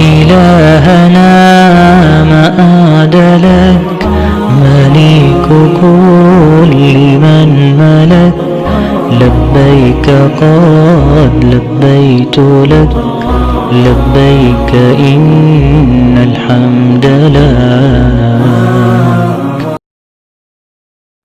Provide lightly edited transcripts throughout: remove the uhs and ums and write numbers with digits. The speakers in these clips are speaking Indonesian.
إلهنا مآد لك مليك كل من ملك لبيك قد لبيت لك لبيك إن الحمد لك.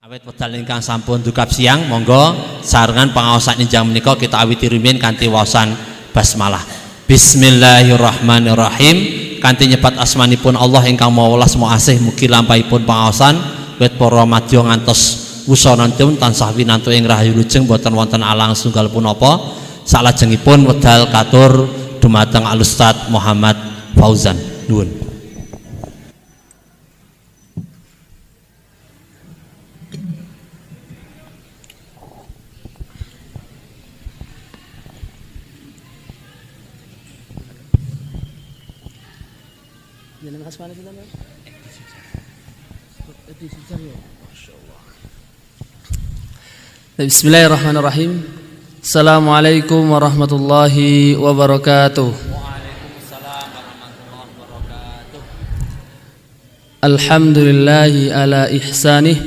Awit wekdal ingkang sampun dukap siang, monggo sarengan pangaosan injang menika kita awiti rumiyin kanthi waosan basmalah. Bismillahirrahmanirrahim. Kanthi nyebat asmanipun Allah ingkang Maha Welas Maha Asih, mugi lampahipun pangaosan wit para madya ngantos wusananipun tansah winantu ing rahayu lujeng boten wonten alang setunggal punapa. Salajengipun wedal katur dumateng Al Ustaz Muhammad Fauzan. Nuwun. Bismillahirrahmanirrahim. Assalamualaikum warahmatullahi wabarakatuh. Waalaikumsalam warahmatullahi wabarakatuh. Alhamdulillahi ala ihsanih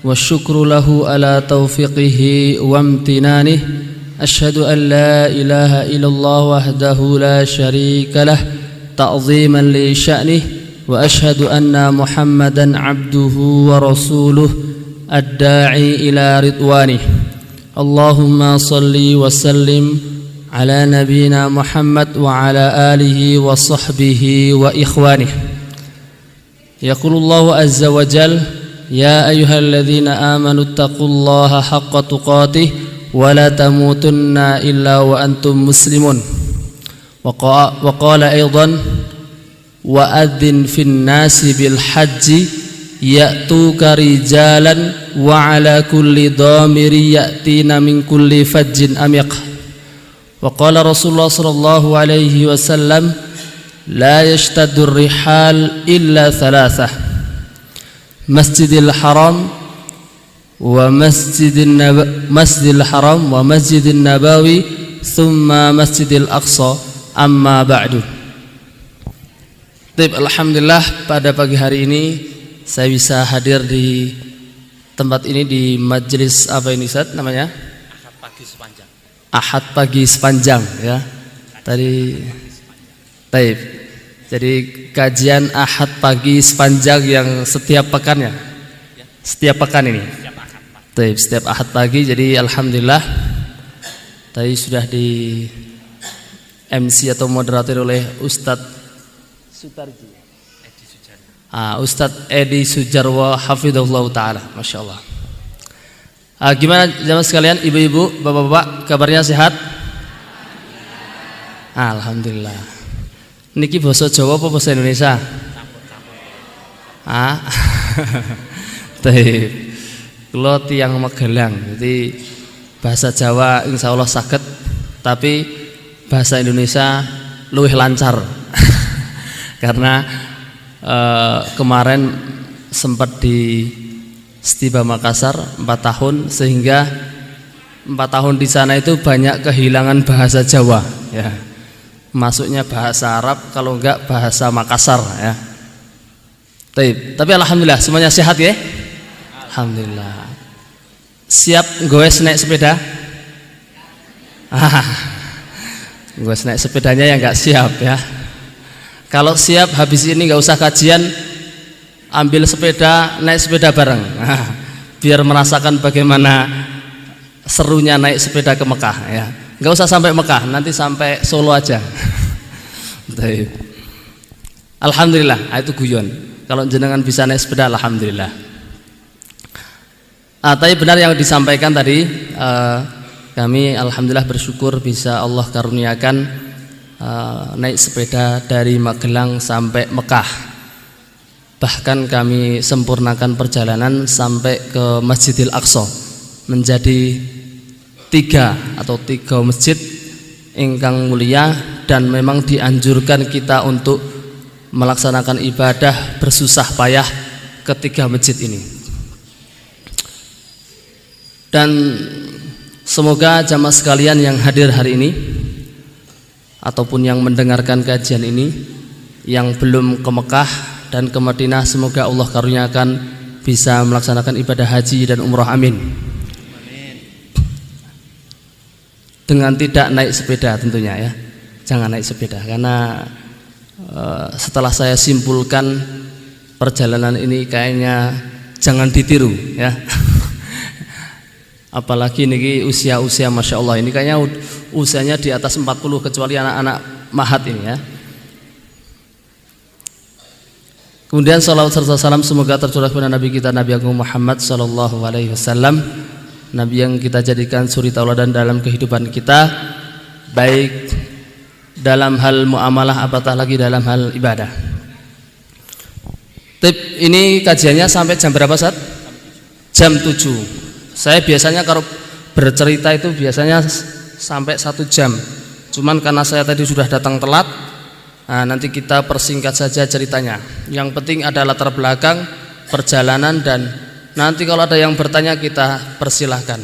wa syukru lahu ala taufiqihi wa amtinanih. Ashhadu an la ilaha illallah wahdahu la syarika lah ta'ziman li sya'nih wa ashhadu anna Muhammadan abduhu wa rasuluh ad-da'i ila ridwanih. Allahumma salli wa sallim ala nabiyyina Muhammad wa ala alihi wa sahbihi wa ikhwanih. Yaqulullahu azza wa jal, ya ayyuhalladzina amanu taqullaha haqqa tuqatih wa la tamutunna illa wa antum muslimun. Wa qala aidan wa adzin fin nasi bil hajji ya'tuka rijalan wa ala kulli dhamiri ya'tina min kulli fajjin amiq. Wa qala Rasulullah sallallahu alaihi wasallam, la yashtaddu rihal illa thalathah, masjidil haram wa masjidin nabawi thumma masjidil aqsa, amma ba'du. Alhamdulillah, pada pagi hari ini saya bisa hadir di tempat ini, di majelis apa ini Ustaz namanya? Ahad pagi sepanjang. Ahad pagi sepanjang ya. Tadi taib. Jadi kajian Ahad pagi sepanjang yang setiap pekannya. Setiap pekan ini. Taib, setiap Ahad pagi. Jadi alhamdulillah tadi sudah di MC atau moderator oleh Ustadz Sutarji. Ustadz Edi Sujarwo hafidhullah ta'ala. Masya Allah. Gimana jamaah sekalian, ibu-ibu, bapak-bapak, kabarnya sehat? Alhamdulillah. Niki basa Jawa apa basa Indonesia? Baik. Kula tiyang Magelang, jadi bahasa Jawa insya Allah saged, tapi bahasa Indonesia luwih lancar. Karena kemarin sempat di Setiba Makassar 4 tahun, sehingga 4 tahun di sana itu banyak kehilangan bahasa Jawa ya. Masuknya bahasa Arab, kalau enggak bahasa Makassar ya. Tapi alhamdulillah semuanya sehat ya. Alhamdulillah. Siap goes naik sepeda? Goes naik sepedanya yang enggak siap ya. Kalau siap habis ini nggak usah kajian, ambil sepeda, naik sepeda bareng, biar merasakan bagaimana serunya naik sepeda ke Mekah ya. Nggak usah sampai Mekah, nanti sampai Solo aja. Alhamdulillah, itu guyon. Kalau jenengan bisa naik sepeda, alhamdulillah. Tapi benar yang disampaikan tadi, kami alhamdulillah bersyukur bisa Allah karuniakan naik sepeda dari Magelang sampai Mekah. Bahkan kami sempurnakan perjalanan sampai ke Masjidil Aqsa, menjadi 3 masjid ingkang mulia, dan memang dianjurkan kita untuk melaksanakan ibadah bersusah payah ke 3 masjid ini. Dan semoga jamaah sekalian yang hadir hari ini ataupun yang mendengarkan kajian ini yang belum ke Mekah dan ke Madinah, semoga Allah karuniakan bisa melaksanakan ibadah haji dan umroh, amin. Dengan tidak naik sepeda tentunya ya, jangan naik sepeda karena setelah saya simpulkan perjalanan ini kayaknya jangan ditiru ya. Apalagi ini usia-usia Masya Allah, ini kayaknya usianya di atas 40 kecuali anak-anak mahat ini ya. Kemudian salawat serta salam semoga tercurah kepada Nabi kita Nabi Agung Muhammad sallallahu alaihi wasallam, Nabi yang kita jadikan suri tauladan dalam kehidupan kita, baik dalam hal muamalah apatah lagi dalam hal ibadah. Tip ini kajiannya sampai jam berapa Ustaz? Jam 7. Saya biasanya kalau bercerita itu biasanya sampai 1 jam. Cuman karena saya tadi sudah datang telat, nah nanti kita persingkat saja ceritanya. Yang penting ada latar belakang perjalanan dan nanti kalau ada yang bertanya kita persilahkan.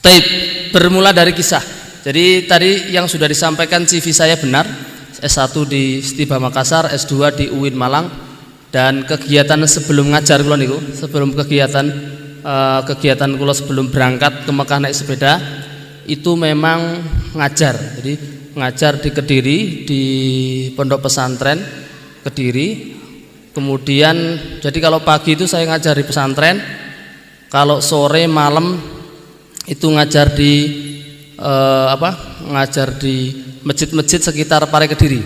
Taib bermula dari kisah. Jadi tadi yang sudah disampaikan CV saya benar. S1 di Stiba Makassar, S2 di UIN Malang, dan kegiatan sebelum ngajar kula niku, sebelum kegiatan kula sebelum berangkat ke Mekah naik sepeda itu memang ngajar. Jadi ngajar di Kediri di Pondok Pesantren Kediri. Kemudian jadi kalau pagi itu saya ngajar di pesantren, kalau sore malam itu ngajar di ngajar di masjid-masjid sekitar Pare Kediri.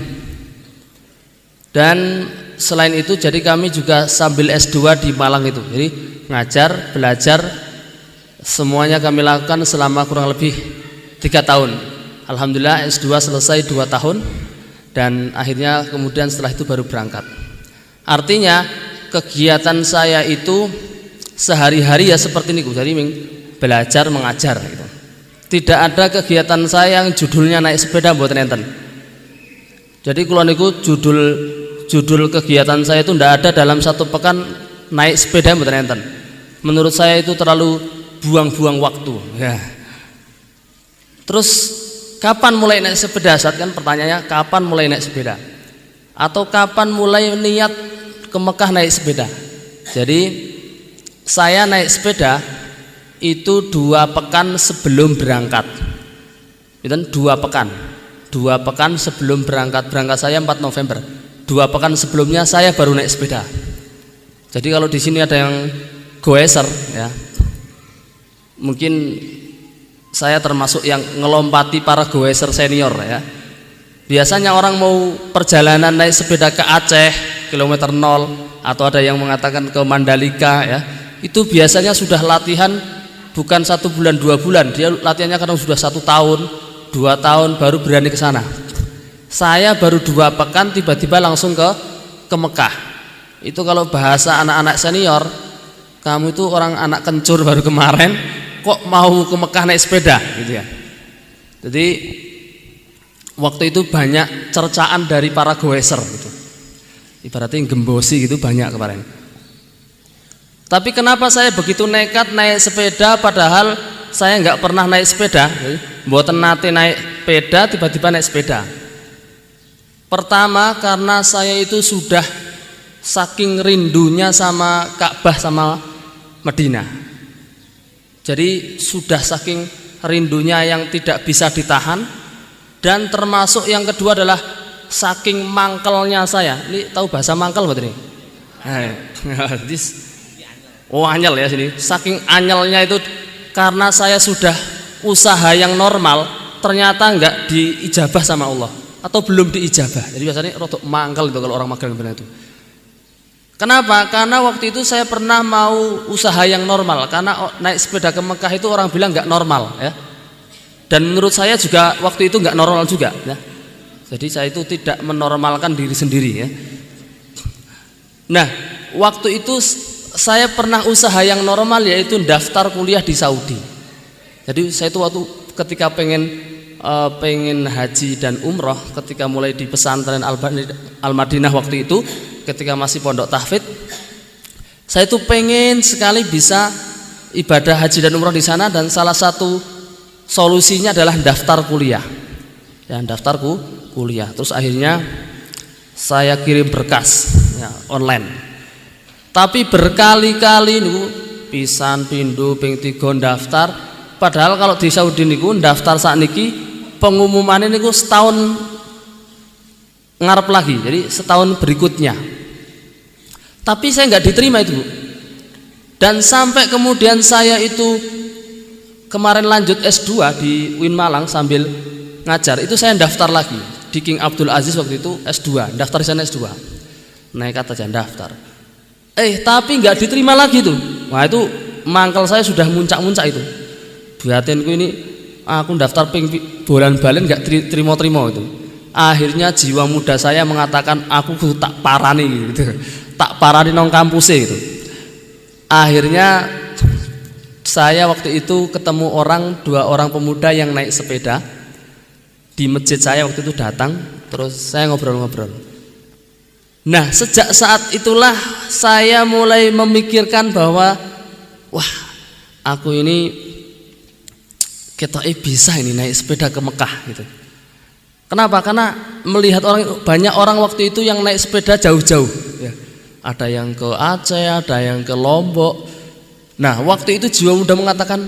Dan selain itu jadi kami juga sambil S2 di Malang itu. Jadi ngajar, belajar semuanya kami lakukan selama kurang lebih 3 tahun. Alhamdulillah S2 selesai 2 tahun dan akhirnya kemudian setelah itu baru berangkat. Artinya kegiatan saya itu sehari-hari ya seperti ini, jadi belajar mengajar gitu. Tidak ada kegiatan saya yang judulnya naik sepeda mboten enten. Jadi kula niku judul kegiatan saya itu tidak ada dalam 1 pekan naik sepeda mboten enten. Menurut saya itu terlalu buang-buang waktu ya. Terus kapan mulai naik sepeda? Saat kan pertanyaannya kapan mulai naik sepeda? Atau kapan mulai niat ke Mekah naik sepeda? Jadi saya naik sepeda itu 2 pekan sebelum berangkat. Itu 2 pekan. 2 pekan sebelum berangkat. Berangkat saya 4 November. 2 pekan sebelumnya saya baru naik sepeda. Jadi kalau di sini ada yang goeser ya, mungkin saya termasuk yang ngelompati para goeser senior ya. Biasanya orang mau perjalanan naik sepeda ke Aceh kilometer 0 atau ada yang mengatakan ke Mandalika ya, itu biasanya sudah latihan bukan 1 bulan 2 bulan, dia latihannya kadang sudah 1 tahun 2 tahun baru berani ke sana. Saya baru 2 pekan tiba-tiba langsung ke Mekah. Itu kalau bahasa anak-anak senior, kamu itu orang anak kencur baru kemarin kok mau ke Mekah naik sepeda gitu ya. Jadi waktu itu banyak cercaan dari para goeser gitu. Ibaratnya gembosi gitu banyak kemarin. Tapi kenapa saya begitu nekat naik sepeda padahal saya nggak pernah naik sepeda? Mboten nate naik sepeda tiba-tiba naik sepeda. Pertama karena saya itu sudah saking rindunya sama Ka'bah sama Madinah. Jadi sudah saking rindunya yang tidak bisa ditahan. Dan termasuk yang kedua adalah saking mangkelnya saya. Ini tahu bahasa mangkel betul ini? Oh anyel ya sini. Saking anyelnya itu karena saya sudah usaha yang normal ternyata enggak diijabah sama Allah atau belum diijabah. Jadi biasanya rotok mangkel itu kalau orang magang benar itu. Kenapa? Karena waktu itu saya pernah mau usaha yang normal. Karena naik sepeda ke Mekah itu orang bilang enggak normal ya. Dan menurut saya juga waktu itu enggak normal juga ya. Jadi saya itu tidak menormalkan diri sendiri ya. Nah, waktu itu saya pernah usaha yang normal yaitu daftar kuliah di Saudi. Jadi saya itu waktu ketika pengen haji dan umroh, ketika mulai di pesantren Al-Madinah waktu itu, ketika masih pondok tahfidz, saya itu pengen sekali bisa ibadah haji dan umroh di sana dan salah satu solusinya adalah daftar kuliah. yang daftarku kuliah. Terus akhirnya saya kirim berkas ya, online. Tapi berkali-kali niku pisan pindho ping 3 daftar. Padahal kalau di Saudi niku daftar sakniki pengumumannya niku setahun ngarep lagi. Jadi setahun berikutnya. Tapi saya nggak diterima itu, Bu. Dan sampai kemudian saya itu kemarin lanjut S2 di UIN Malang sambil ngajar, itu saya daftar lagi di King Abdul Aziz waktu itu S2, daftar di sana S2. Nekat aja daftar. Tapi nggak diterima lagi tuh. Wah itu mangkel saya sudah muncak-muncak itu. Batinku ini aku daftar ping bolan-balen nggak terima-terima itu. Akhirnya jiwa muda saya mengatakan aku tak parani gitu. Tak parani nong kampusnya gitu. Akhirnya saya waktu itu ketemu 2 orang pemuda yang naik sepeda di masjid saya waktu itu datang, terus saya ngobrol-ngobrol. Nah sejak saat itulah saya mulai memikirkan bahwa wah aku ini bisa ini naik sepeda ke Mekah gitu. Kenapa? Karena melihat banyak orang waktu itu yang naik sepeda jauh-jauh ya. Ada yang ke Aceh, ada yang ke Lombok. Nah waktu itu jiwa muda mengatakan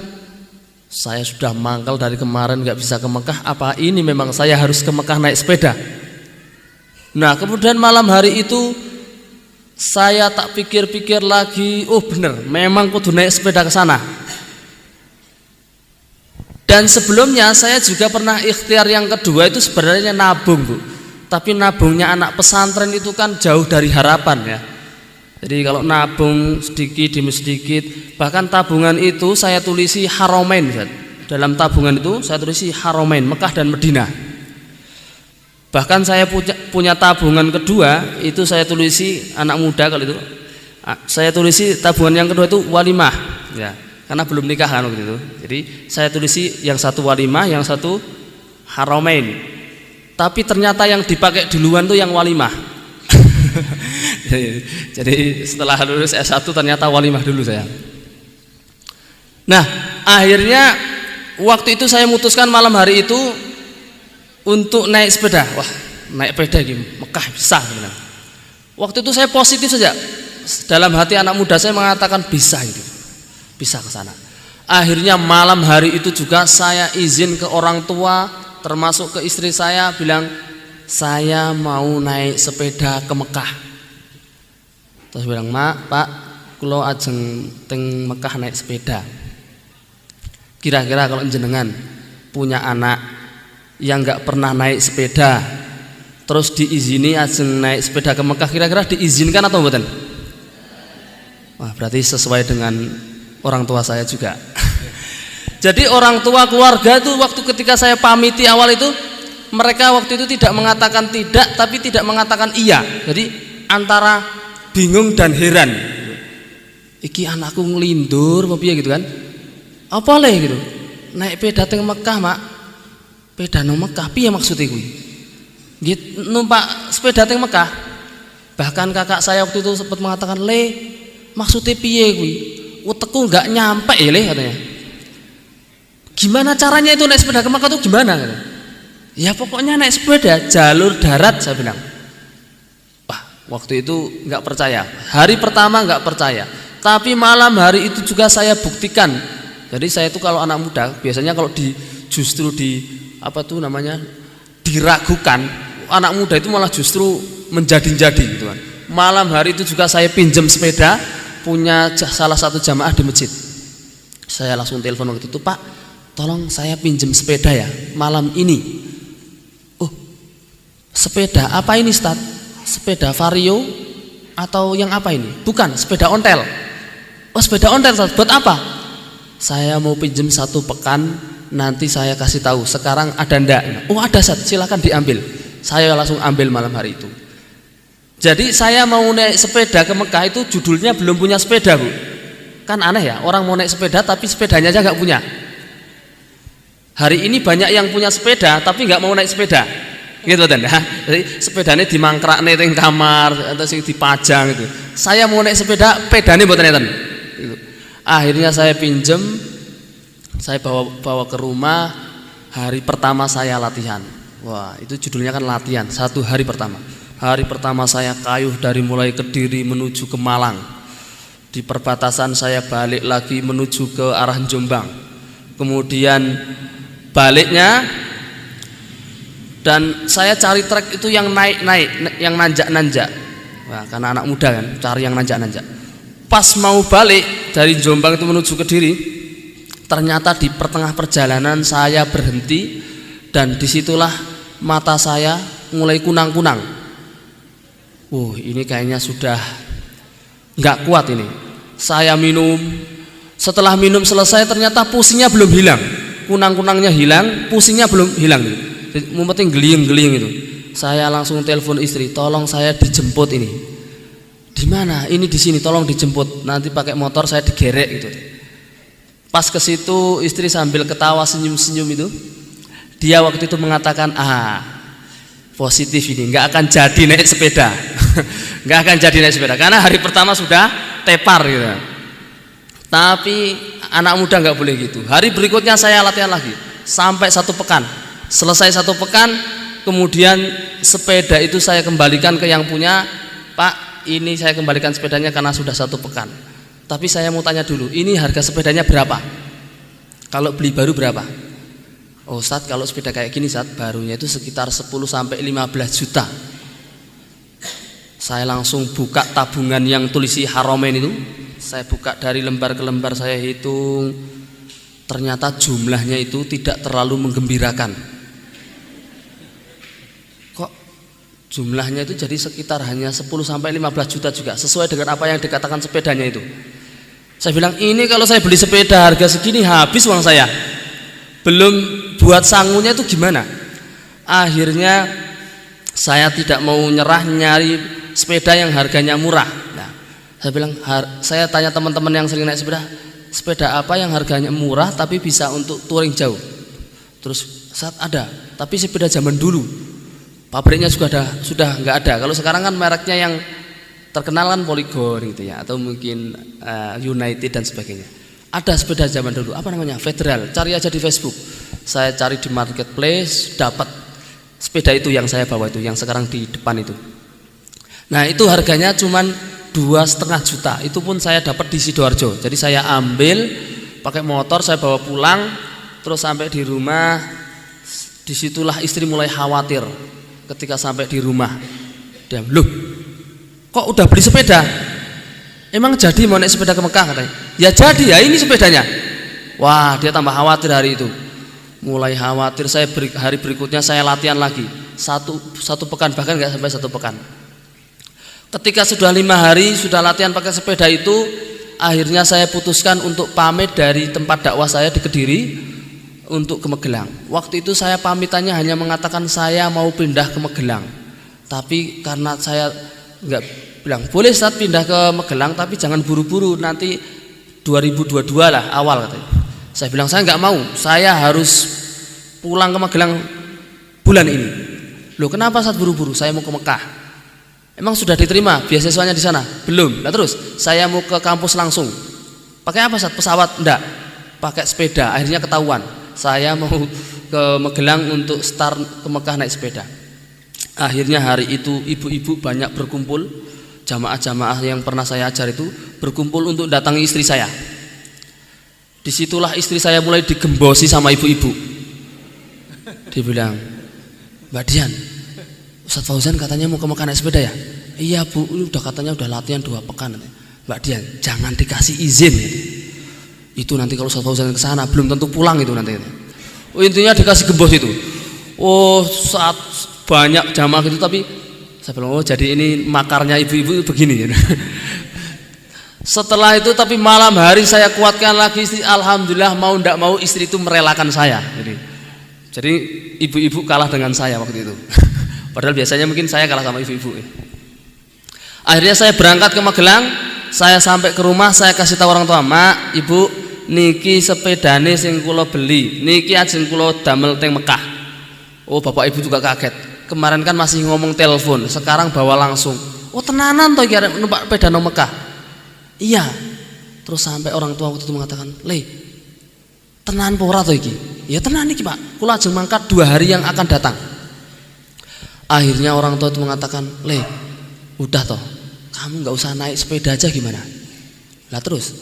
saya sudah mangkal dari kemarin gak bisa ke Mekah, apa ini memang saya harus ke Mekah naik sepeda. Nah kemudian malam hari itu saya tak pikir-pikir lagi, oh bener memang kudu naik sepeda ke sana. Dan sebelumnya saya juga pernah ikhtiar yang kedua itu sebenarnya nabung, Bu. Tapi nabungnya anak pesantren itu kan jauh dari harapan ya. Jadi kalau nabung sedikit demi sedikit, bahkan tabungan itu saya tulisi Haramain. Dalam tabungan itu saya tulisi Haramain, Mekah dan Madinah. Bahkan saya punya tabungan kedua itu saya tulisi anak muda kalau itu. Saya tulisi tabungan yang kedua itu walimah ya. Karena belum nikah kan waktu itu. Jadi saya tulisi yang satu walimah, yang satu Haramain. Tapi ternyata yang dipakai duluan tuh yang walimah. Jadi setelah lulus S1 ternyata walimah dulu saya. Nah, akhirnya waktu itu saya memutuskan malam hari itu untuk naik sepeda. Wah, naik sepeda gitu, Mekah bisa benar. Waktu itu saya positif saja. Dalam hati anak muda saya mengatakan bisa itu. Bisa ke sana. Akhirnya malam hari itu juga saya izin ke orang tua, termasuk ke istri saya, bilang saya mau naik sepeda ke Mekah. Terus bilang, "Mak, Pak, kula ajeng teng Mekah naik sepeda. Kira-kira kalau jenengan punya anak yang nggak pernah naik sepeda, terus diizini ajeng naik sepeda ke Mekah, kira-kira diizinkan atau mboten?" Wah, berarti sesuai dengan orang tua saya juga. Jadi orang tua keluarga itu waktu ketika saya pamiti awal itu, mereka waktu itu tidak mengatakan tidak, tapi tidak mengatakan iya. Jadi antara bingung dan heran. Iki anakku ngelindur apa piye gitu kan? Apa le gitu? Naik sepeda teng Mekah, Mak. Sepeda nang Mekah piye maksud iku? Gitu numpak sepeda teng Mekah. Bahkan kakak saya waktu itu sempat mengatakan, "Le, maksudnya piye kuwi? Utekku enggak nyampe ya, Le," katanya. Gimana caranya itu naik sepeda ke Mekah tuh gimana? Katanya. Ya pokoknya naik sepeda jalur darat, saya bilang. Wah, waktu itu nggak percaya. Hari pertama nggak percaya. Tapi malam hari itu juga saya buktikan. Jadi saya itu kalau anak muda biasanya kalau justru diragukan, anak muda itu malah justru menjadi-jadi gitu kan. Malam hari itu juga saya pinjam sepeda punya salah satu jamaah di masjid. Saya langsung telepon waktu itu, "Pak, tolong saya pinjam sepeda ya malam ini." "Oh, sepeda apa ini, Ustaz? Sepeda Vario atau yang apa ini?" "Bukan, sepeda ontel." "Oh, sepeda ontel, Ustaz. Buat apa?" "Saya mau pinjam 1 pekan, nanti saya kasih tahu. Sekarang ada ndak?" "Oh, ada, Ustaz. Silakan diambil." Saya langsung ambil malam hari itu. Jadi saya mau naik sepeda ke Mekah itu judulnya belum punya sepeda, Bu. Kan aneh ya, orang mau naik sepeda tapi sepedanya aja nggak punya. Hari ini banyak yang punya sepeda tapi nggak mau naik sepeda, gitu kan? Jadi sepedanya dimangkrakne teng kamar atau sing dipajang gitu. Saya mau naik sepeda, pedane mboten enten. Gitu. Akhirnya saya pinjem, saya bawa ke rumah. Hari pertama saya latihan. Wah, itu judulnya kan latihan. 1 hari pertama. Hari pertama saya kayuh dari mulai Kediri menuju ke Malang. Di perbatasan saya balik lagi menuju ke arah Jombang. Kemudian baliknya dan saya cari trek itu yang naik-naik, yang nanjak-nanjak. Wah, karena anak muda kan, cari yang nanjak-nanjak. Pas mau balik dari Jombang itu menuju Kediri, ternyata di pertengah perjalanan saya berhenti dan disitulah mata saya mulai kunang-kunang. Ini kayaknya sudah nggak kuat ini. Saya minum, setelah minum selesai ternyata pusingnya belum hilang, kunang-kunangnya hilang, pusingnya belum hilang. Mumpeting geliying-geliying itu. Saya langsung telepon istri, tolong saya dijemput ini. Di mana? Ini di sini, tolong dijemput. Nanti pakai motor saya digerek gitu. Pas ke situ istri sambil ketawa senyum-senyum itu, dia waktu itu mengatakan, positif ini, nggak akan jadi naik sepeda, nggak akan jadi naik sepeda, karena hari pertama sudah tepar gitu. Tapi anak muda nggak boleh gitu. Hari berikutnya saya latihan lagi sampai 1 pekan. Selesai 1 pekan, kemudian sepeda itu saya kembalikan ke yang punya. Pak, ini saya kembalikan sepedanya karena sudah 1 pekan. Tapi saya mau tanya dulu, ini harga sepedanya berapa? Kalau beli baru berapa? Oh Ustaz, kalau sepeda kayak gini Ustaz, barunya itu sekitar 10-15 juta. Saya langsung buka tabungan yang tulisi Haromain itu. Saya buka dari lembar ke lembar, saya hitung. Ternyata jumlahnya itu tidak terlalu menggembirakan. Kok jumlahnya itu jadi sekitar hanya 10-15 juta juga, sesuai dengan apa yang dikatakan sepedanya itu. Saya bilang, ini kalau saya beli sepeda harga segini habis uang saya. Belum buat sangunya itu gimana? Akhirnya saya tidak mau nyerah nyari sepeda yang harganya murah. Nah, saya bilang, saya tanya teman-teman yang sering naik sepeda, sepeda apa yang harganya murah tapi bisa untuk touring jauh? Terus saat ada, tapi sepeda zaman dulu. Pabriknya sudah nggak ada. Kalau sekarang kan mereknya yang terkenal kan Polygon gitu ya, atau mungkin United dan sebagainya. Ada sepeda zaman dulu, apa namanya? Federal. Cari aja di Facebook. Saya cari di marketplace, dapat sepeda itu yang saya bawa itu, yang sekarang di depan itu. Nah, itu harganya cuman 2,5 juta. Itu pun saya dapat di Sidoarjo. Jadi saya ambil pakai motor, saya bawa pulang, terus sampai di rumah. Disitulah istri mulai khawatir. Ketika sampai di rumah, dia, loh, kok udah beli sepeda? Emang jadi mau naik sepeda ke Mekah katanya? Ya jadi, ya ini sepedanya. Wah, dia tambah khawatir hari itu. Mulai khawatir, hari berikutnya saya latihan lagi. Satu pekan, bahkan nggak sampai 1 pekan. Ketika sudah 5 hari sudah latihan pakai sepeda itu, akhirnya saya putuskan untuk pamit dari tempat dakwah saya di Kediri untuk ke Magelang. Waktu itu saya pamitannya hanya mengatakan saya mau pindah ke Magelang. Tapi karena saya nggak bilang, boleh Ustaz pindah ke Magelang tapi jangan buru-buru, nanti 2022 lah awal katanya. Saya bilang saya nggak mau, saya harus pulang ke Magelang bulan ini. Loh, kenapa Ustaz buru-buru? Saya mau ke Mekah. Emang sudah diterima beasiswanya di sana? Belum. Nah terus saya mau ke kampus langsung. Pakai apa Ustaz? Pesawat? Enggak. Pakai sepeda. Akhirnya ketahuan. Saya mau ke Magelang untuk start ke Mekah naik sepeda. Akhirnya hari itu ibu-ibu banyak berkumpul, jamaah-jamaah yang pernah saya ajar itu berkumpul untuk datangi istri saya. Disitulah istri saya mulai digembosi sama ibu-ibu. Dia bilang, Mbak Dian, Ustaz Fauzan katanya mau ke Mekah naik sepeda ya? Iya Bu, ini udah katanya udah latihan 2 pekan. Mbak Dian, jangan dikasih izin. Itu nanti kalau Ustaz Fauzan ke sana belum tentu pulang itu nanti. Oh, intinya dikasih gembos itu. Oh, saat banyak jamaah gitu, tapi saya bilang, oh jadi ini makarnya ibu-ibu begini. Setelah itu tapi malam hari saya kuatkan lagi istri, alhamdulillah mau ndak mau istri itu merelakan saya. Jadi ibu-ibu kalah dengan saya waktu itu. Padahal biasanya mungkin saya kalah sama ibu-ibu. Akhirnya saya berangkat ke Magelang. Saya sampai ke rumah, saya kasih tahu orang tua, Mak, Ibu, niki sepedane sing kula beli, niki ajeng kula damel teng Mekah. Oh, bapak ibu juga kaget. Kemarin kan masih ngomong telepon, sekarang bawa langsung. Oh, tenanan toh iki arep numpak sepeda nang Mekah. Iya. Terus sampai orang tua waktu itu mengatakan, "Le, tenan apa ora to iki?" Ya tenan iki, Pak. Kula ajeng mangkat 2 hari yang akan datang. Akhirnya orang tua itu mengatakan, "Le, udah toh, kamu nggak usah naik sepeda aja gimana?" Lah terus,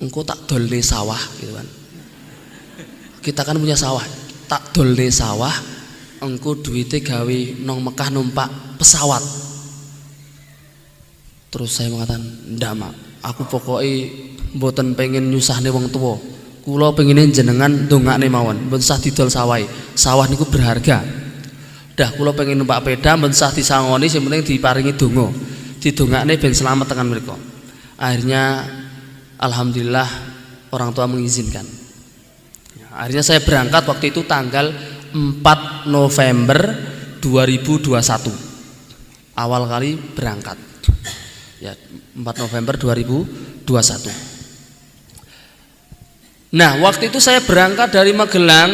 engkau tak dolne sawah gitu kan. Kita kan punya sawah, tak dolne sawah, engkau duitnya gawe nong Mekah numpak pesawat. Terus saya mengatakan, "Ndak, Mak, aku pokoknya mboten pengen nyusahne wong tua. Kula pengen jenengan ndongakne mawon, mboten usah didol sawah. Sawah niku berharga. Dah kula pengen numpak peda, mboten usah disangoni, sing penting diparingi donga. Didongakne ben selamat tekan mriku." Akhirnya alhamdulillah orang tua mengizinkan. Akhirnya saya berangkat waktu itu tanggal 4 November 2021. Awal kali berangkat. Ya, 4 November 2021. Nah, waktu itu saya berangkat dari Magelang.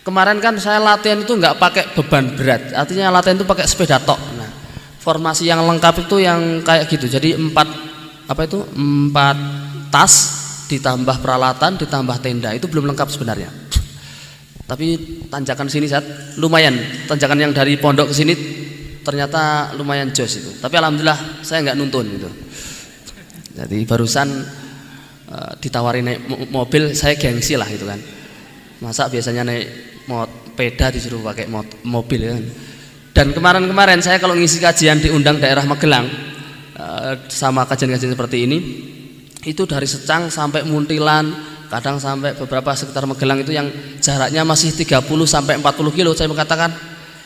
Kemarin kan saya latihan itu nggak pakai beban berat, artinya latihan itu pakai sepeda tok. Nah, formasi yang lengkap itu yang kayak gitu. Jadi 4 tas ditambah peralatan ditambah tenda, itu belum lengkap sebenarnya. Tapi tanjakan sini lumayan, tanjakan yang dari pondok ke sini ternyata lumayan jos itu. Tapi alhamdulillah saya nggak nuntun gitu. Jadi barusan ditawarin naik mobil, saya gengsi lah gitu kan. Masa biasanya naik peda disuruh pakai mobil kan. Dan kemarin saya kalau ngisi kajian diundang daerah Magelang sama kajian-kajian seperti ini, itu dari Secang sampai Muntilan, kadang sampai beberapa sekitar Magelang itu yang jaraknya masih 30 sampai 40 kilo. Saya mengatakan,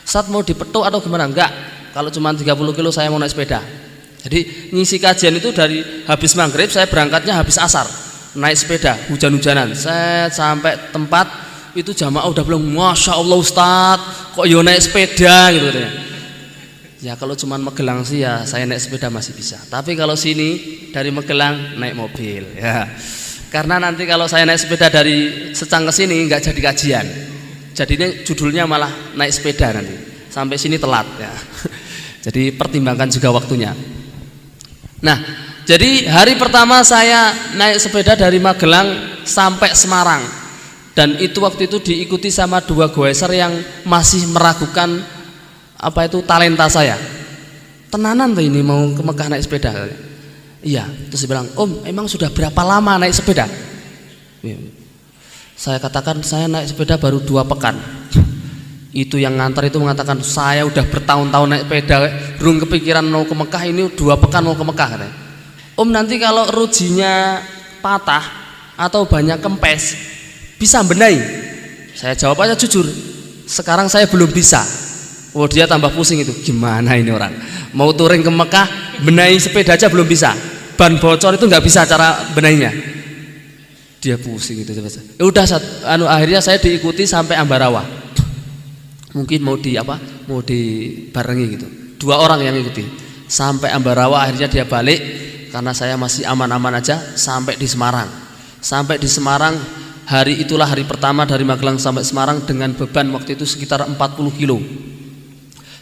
"Saat mau dipetuk atau gimana?" "Enggak, kalau cuma 30 kilo saya mau naik sepeda." Jadi ngisi kajian itu dari habis maghrib, saya berangkatnya habis asar, naik sepeda, hujan-hujanan. Saya sampai tempat itu jamaah udah bilang, "Masya Allah Ustadz, kok yo naik sepeda?" gitu katanya. Ya kalau cuma Magelang sih ya saya naik sepeda masih bisa. Tapi kalau sini dari Magelang naik mobil ya. Karena nanti kalau saya naik sepeda dari Secang ke sini nggak jadi kajian. Jadinya judulnya malah naik sepeda nanti. Sampai sini telat ya. Jadi pertimbangkan juga waktunya. Nah, jadi hari pertama saya naik sepeda dari Magelang sampai Semarang. Dan itu waktu itu diikuti sama 2 goeser yang masih meragukan talenta saya. "Tenanan tuh ini mau ke Mekah naik sepeda?" "Iya." Terus dia bilang, "Om, emang sudah berapa lama naik sepeda?" Saya katakan, "Saya naik sepeda baru 2 pekan." Itu yang ngantar itu mengatakan, "Saya udah bertahun-tahun naik sepeda, belum kepikiran mau ke Mekah, ini 2 pekan mau ke Mekah." Katanya, "Om, nanti kalau rujinya patah atau banyak kempes, bisa benahi?" Saya jawab aja jujur, "Sekarang saya belum bisa." Oh, dia tambah pusing itu, gimana ini orang mau touring ke Mekah benahi sepeda aja belum bisa, ban bocor itu nggak bisa cara benahinya. Dia pusing itu. Ya udah, akhirnya saya diikuti sampai Ambarawa. Mungkin mau dibarengi gitu, 2 orang yang ikuti sampai Ambarawa. Akhirnya dia balik karena saya masih aman-aman aja sampai di Semarang. Sampai di Semarang hari itulah hari pertama dari Magelang sampai Semarang dengan beban waktu itu sekitar 40 kilo.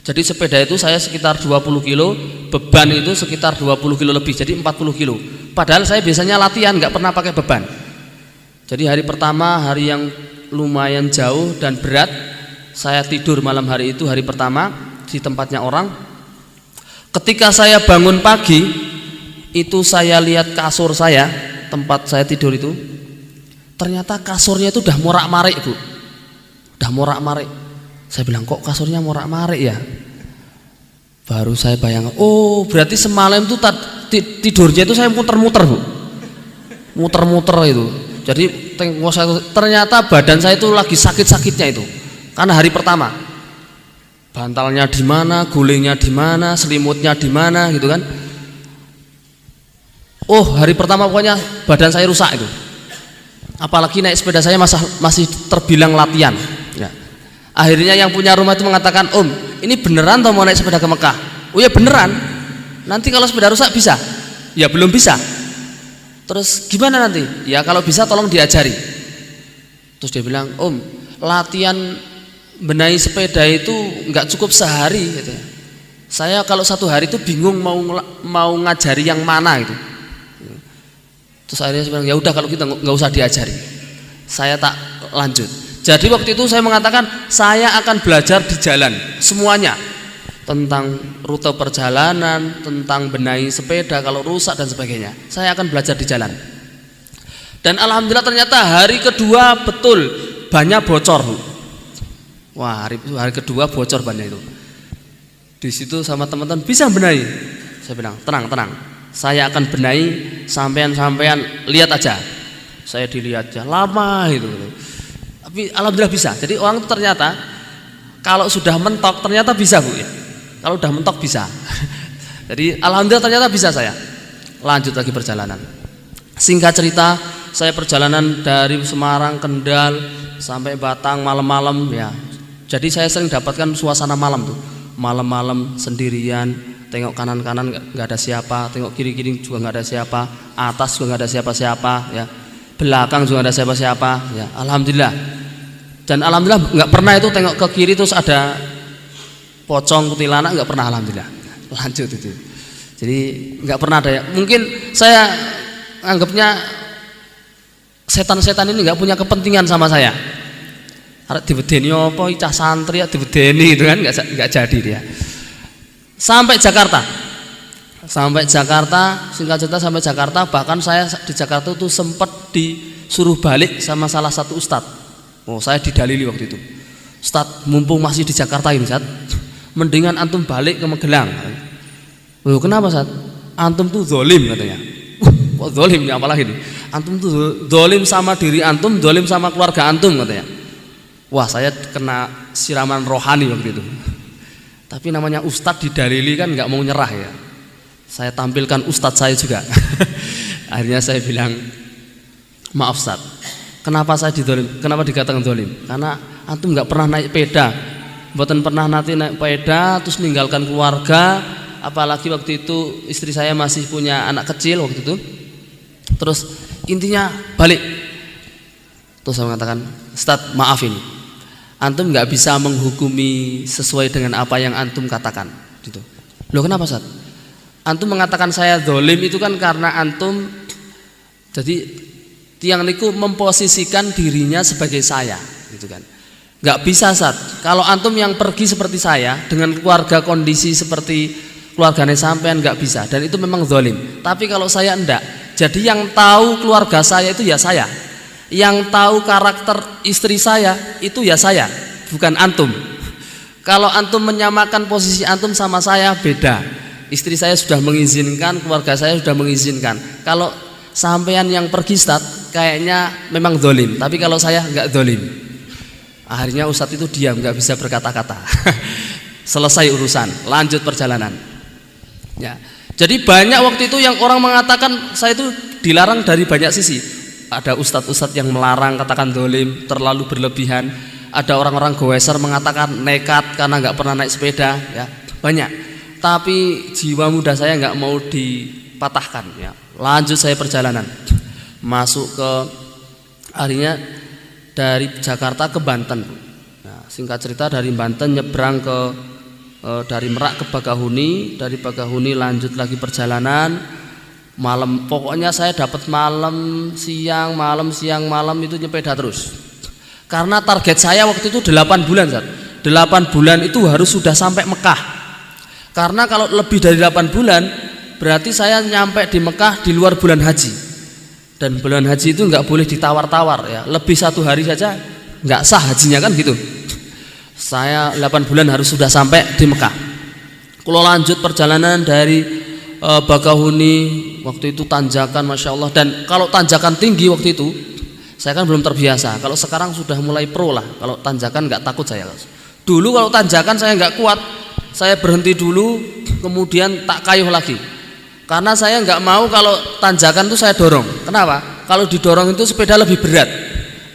Jadi sepeda itu saya sekitar 20 kilo, beban itu sekitar 20 kilo lebih, jadi 40 kilo. Padahal saya biasanya latihan nggak pernah pakai beban. Jadi hari pertama, hari yang lumayan jauh dan berat, saya tidur malam hari itu, hari pertama di tempatnya orang. Ketika saya bangun pagi, itu saya lihat kasur saya, tempat saya tidur itu, ternyata kasurnya itu udah morak-marik, Bu. Udah morak-marik. Saya bilang, "Kok kasurnya morak-marik ya?" Baru saya bayangkan, oh berarti semalam itu tidurnya itu saya muter-muter, Bu. Muter-muter itu. Jadi ternyata badan saya itu lagi sakit-sakitnya itu. Karena hari pertama. Bantalnya di mana, gulingnya di mana, selimutnya di mana gitu kan. Oh, hari pertama pokoknya badan saya rusak itu. Apalagi naik sepeda saya masih terbilang latihan. Ya. Akhirnya yang punya rumah itu mengatakan, "Om, ini beneran atau mau naik sepeda ke Mekah?" "Oh ya beneran. Nanti kalau sepeda rusak bisa?" "Ya belum bisa." "Terus gimana nanti?" "Ya kalau bisa tolong diajari." Terus dia bilang, "Om, latihan benahi sepeda itu nggak cukup sehari," gitu. "Saya kalau 1 hari itu bingung mau ngajari yang mana gitu." Terus akhirnya saya bilang, "Ya udah kalau kita nggak usah diajari, saya tak lanjut." Jadi waktu itu saya mengatakan saya akan belajar di jalan semuanya, tentang rute perjalanan, tentang benahi sepeda kalau rusak dan sebagainya. Saya akan belajar di jalan. Dan alhamdulillah ternyata hari kedua betul bannya bocor, Bu. Wah, hari kedua bocor bannya itu. Di situ sama teman-teman bisa benahi. Saya bilang, tenang, saya akan benahi, sampean lihat aja. Saya dilihat aja, lama itu. Tapi alhamdulillah bisa. Jadi orang itu ternyata kalau sudah mentok ternyata bisa, Bu, ya. Kalau sudah mentok bisa. Jadi alhamdulillah ternyata bisa saya. Lanjut lagi perjalanan. Singkat cerita, saya perjalanan dari Semarang, Kendal sampai Batang malam-malam ya. Jadi saya sering dapatkan suasana malam tuh. Malam-malam sendirian, tengok kanan-kanan nggak ada siapa, tengok kiri-kiri juga nggak ada siapa, atas juga nggak ada siapa-siapa ya. Belakang juga nggak ada siapa-siapa ya. Alhamdulillah. Dan alhamdulillah nggak pernah itu tengok ke kiri terus ada pocong kuntilanak, nggak pernah, alhamdulillah. Lanjut itu. Jadi nggak pernah ada ya. Mungkin saya anggapnya setan-setan ini nggak punya kepentingan sama saya. Arek diwedeni apa cah santri ya diwedeni gitu kan, nggak jadi dia. Sampai Jakarta. Singkat cerita sampai Jakarta, bahkan saya di Jakarta itu sempat disuruh balik sama salah satu ustadz. Oh, saya didalili waktu itu. Ustadz, mumpung masih di Jakarta ini, Ustadz, mendingan antum balik ke Magelang. Loh, kenapa, Ustadz? Antum tuh zolim katanya. Kok zolim ya, apalagi ini? Antum tuh zolim sama diri antum, zolim sama keluarga antum katanya. Wah, saya kena siraman rohani waktu itu. Tapi namanya ustadz didalili kan nggak mau nyerah ya. Saya tampilkan ustadz saya juga. Akhirnya saya bilang, maaf Ustadz, kenapa saya dizolim? Kenapa dikatakan zolim? Karena antum nggak pernah naik peda, mboten pernah nanti naik peda, terus meninggalkan keluarga. Apalagi waktu itu istri saya masih punya anak kecil waktu itu. Terus intinya balik. Terus saya mengatakan, Ustadz maaf ini, antum nggak bisa menghukumi sesuai dengan apa yang antum katakan. Gitu. Loh, kenapa Ustadz? Antum mengatakan saya zolim itu kan karena antum jadi tiang niku memposisikan dirinya sebagai saya, gitu kan. Nggak bisa, Ustadz. Kalau antum yang pergi seperti saya dengan keluarga kondisi seperti keluarganya sampean, nggak bisa, dan itu memang zolim. Tapi kalau saya enggak, jadi yang tahu keluarga saya itu ya saya, yang tahu karakter istri saya itu ya saya, bukan antum. Kalau antum menyamakan posisi antum sama saya, beda. Istri saya sudah mengizinkan, keluarga saya sudah mengizinkan. Kalau sampean yang pergi, Ustadz, kayaknya memang zolim. Tapi kalau saya nggak zolim. Akhirnya Ustadz itu diam, nggak bisa berkata-kata. Selesai urusan, lanjut perjalanan. Ya, jadi banyak waktu itu yang orang mengatakan saya itu dilarang dari banyak sisi. Ada ustadz-ustadz yang melarang, katakan zolim, terlalu berlebihan. Ada orang-orang goeser mengatakan nekat karena nggak pernah naik sepeda. Ya, banyak. Tapi jiwa muda saya nggak mau dipatahkan. Ya, lanjut saya perjalanan, masuk ke akhirnya dari Jakarta ke Banten. Nah, singkat cerita dari Banten nyebrang ke dari Merak ke Bakahuni, dari Bakahuni lanjut lagi perjalanan malam. Pokoknya saya dapat malam siang itu nyepeda terus. Karena target saya waktu itu 8 bulan, Zat. 8 bulan itu harus sudah sampai Mekah. Karena kalau lebih dari 8 bulan berarti saya nyampe di Mekah di luar bulan haji. Dan bulan haji itu nggak boleh ditawar-tawar ya. Lebih 1 hari saja nggak sah hajinya kan gitu. Saya 8 bulan harus sudah sampai di Mekah. Kalau lanjut perjalanan dari Bakahuni, waktu itu tanjakan Masya Allah. Dan kalau tanjakan tinggi waktu itu saya kan belum terbiasa. Kalau sekarang sudah mulai pro lah. Kalau tanjakan nggak takut saya. Dulu kalau tanjakan saya nggak kuat, saya berhenti dulu, kemudian tak kayuh lagi. Karena saya nggak mau kalau tanjakan itu saya dorong. Kenapa? Kalau didorong itu sepeda lebih berat.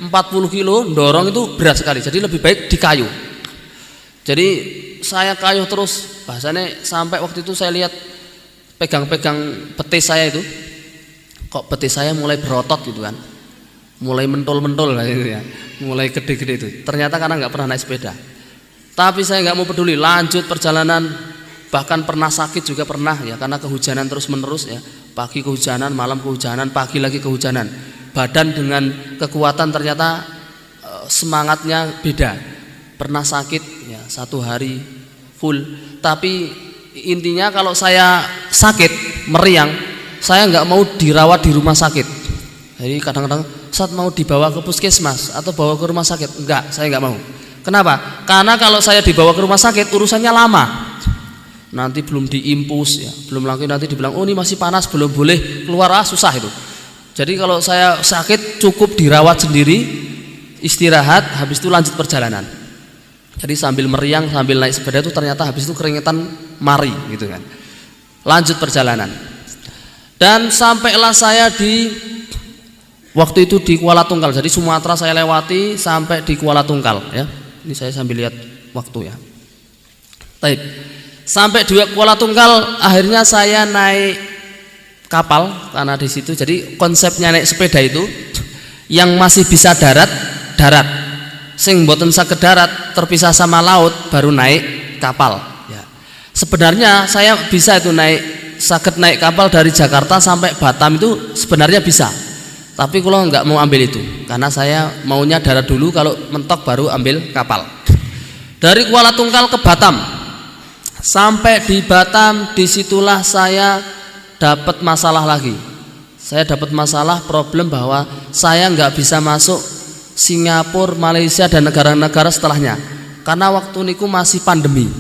40 kilo dorong itu berat sekali. Jadi lebih baik dikayuh. Jadi saya kayuh terus. Bahasanya sampai waktu itu saya lihat pegang-pegang betis saya itu, kok betis saya mulai berotot gitu kan, mulai mentul-mentul gitu ya, mulai gede-gede itu. Ternyata karena nggak pernah naik sepeda. Tapi saya nggak mau peduli, lanjut perjalanan. Bahkan pernah sakit juga pernah ya, karena kehujanan terus menerus ya. Pagi kehujanan, malam kehujanan, pagi lagi kehujanan. Badan dengan kekuatan ternyata semangatnya beda. Pernah sakit ya 1 hari full, tapi intinya kalau saya sakit meriang, saya nggak mau dirawat di rumah sakit. Jadi kadang-kadang saat mau dibawa ke puskesmas atau bawa ke rumah sakit, enggak, saya nggak mau. Kenapa? Karena kalau saya dibawa ke rumah sakit urusannya lama. Nanti belum diimpus ya, belum lagi nanti dibilang oh ini masih panas belum boleh keluar, susah itu. Jadi kalau saya sakit cukup dirawat sendiri, istirahat, habis itu lanjut perjalanan. Jadi sambil meriang, sambil naik sepeda itu ternyata habis itu keringetan mari gitu kan. Lanjut perjalanan. Dan sampailah saya di waktu itu di Kuala Tungkal. Jadi Sumatera saya lewati sampai di Kuala Tungkal ya. Ini saya sambil lihat waktu ya. Baik. Sampai di Kuala Tungkal akhirnya saya naik kapal karena di situ jadi konsepnya naik sepeda itu yang masih bisa darat, sing mboten saged darat terpisah sama laut baru naik kapal ya. Sebenarnya saya bisa itu saged naik kapal dari Jakarta sampai Batam itu sebenarnya bisa. Tapi kalau nggak mau ambil itu karena saya maunya darat dulu, kalau mentok baru ambil kapal. Dari Kuala Tungkal ke Batam. Sampai di Batam disitulah saya dapat masalah lagi. Saya dapat masalah problem bahwa saya nggak bisa masuk Singapura, Malaysia dan negara-negara setelahnya karena waktu niku masih pandemi.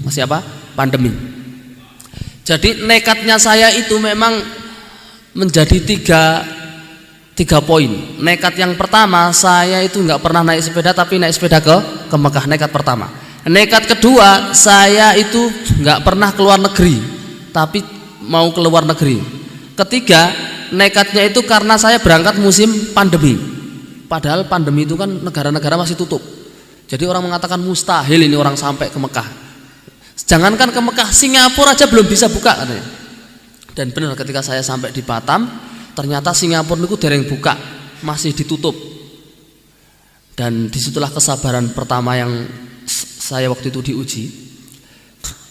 Masih apa? Pandemi. Jadi nekatnya saya itu memang menjadi tiga poin. Nekat yang pertama, saya itu nggak pernah naik sepeda tapi naik sepeda ke Mekah, nekat pertama. Nekat kedua, saya itu nggak pernah keluar negeri tapi mau keluar negeri. Ketiga, nekatnya itu karena saya berangkat musim pandemi. Padahal pandemi itu kan negara-negara masih tutup. Jadi orang mengatakan mustahil ini orang sampai ke Mekah. Jangankan ke Mekah, Singapura aja belum bisa buka katanya. Dan benar ketika saya sampai di Batam, ternyata Singapura itu dereng buka, masih ditutup. Dan disitulah kesabaran pertama yang saya waktu itu diuji.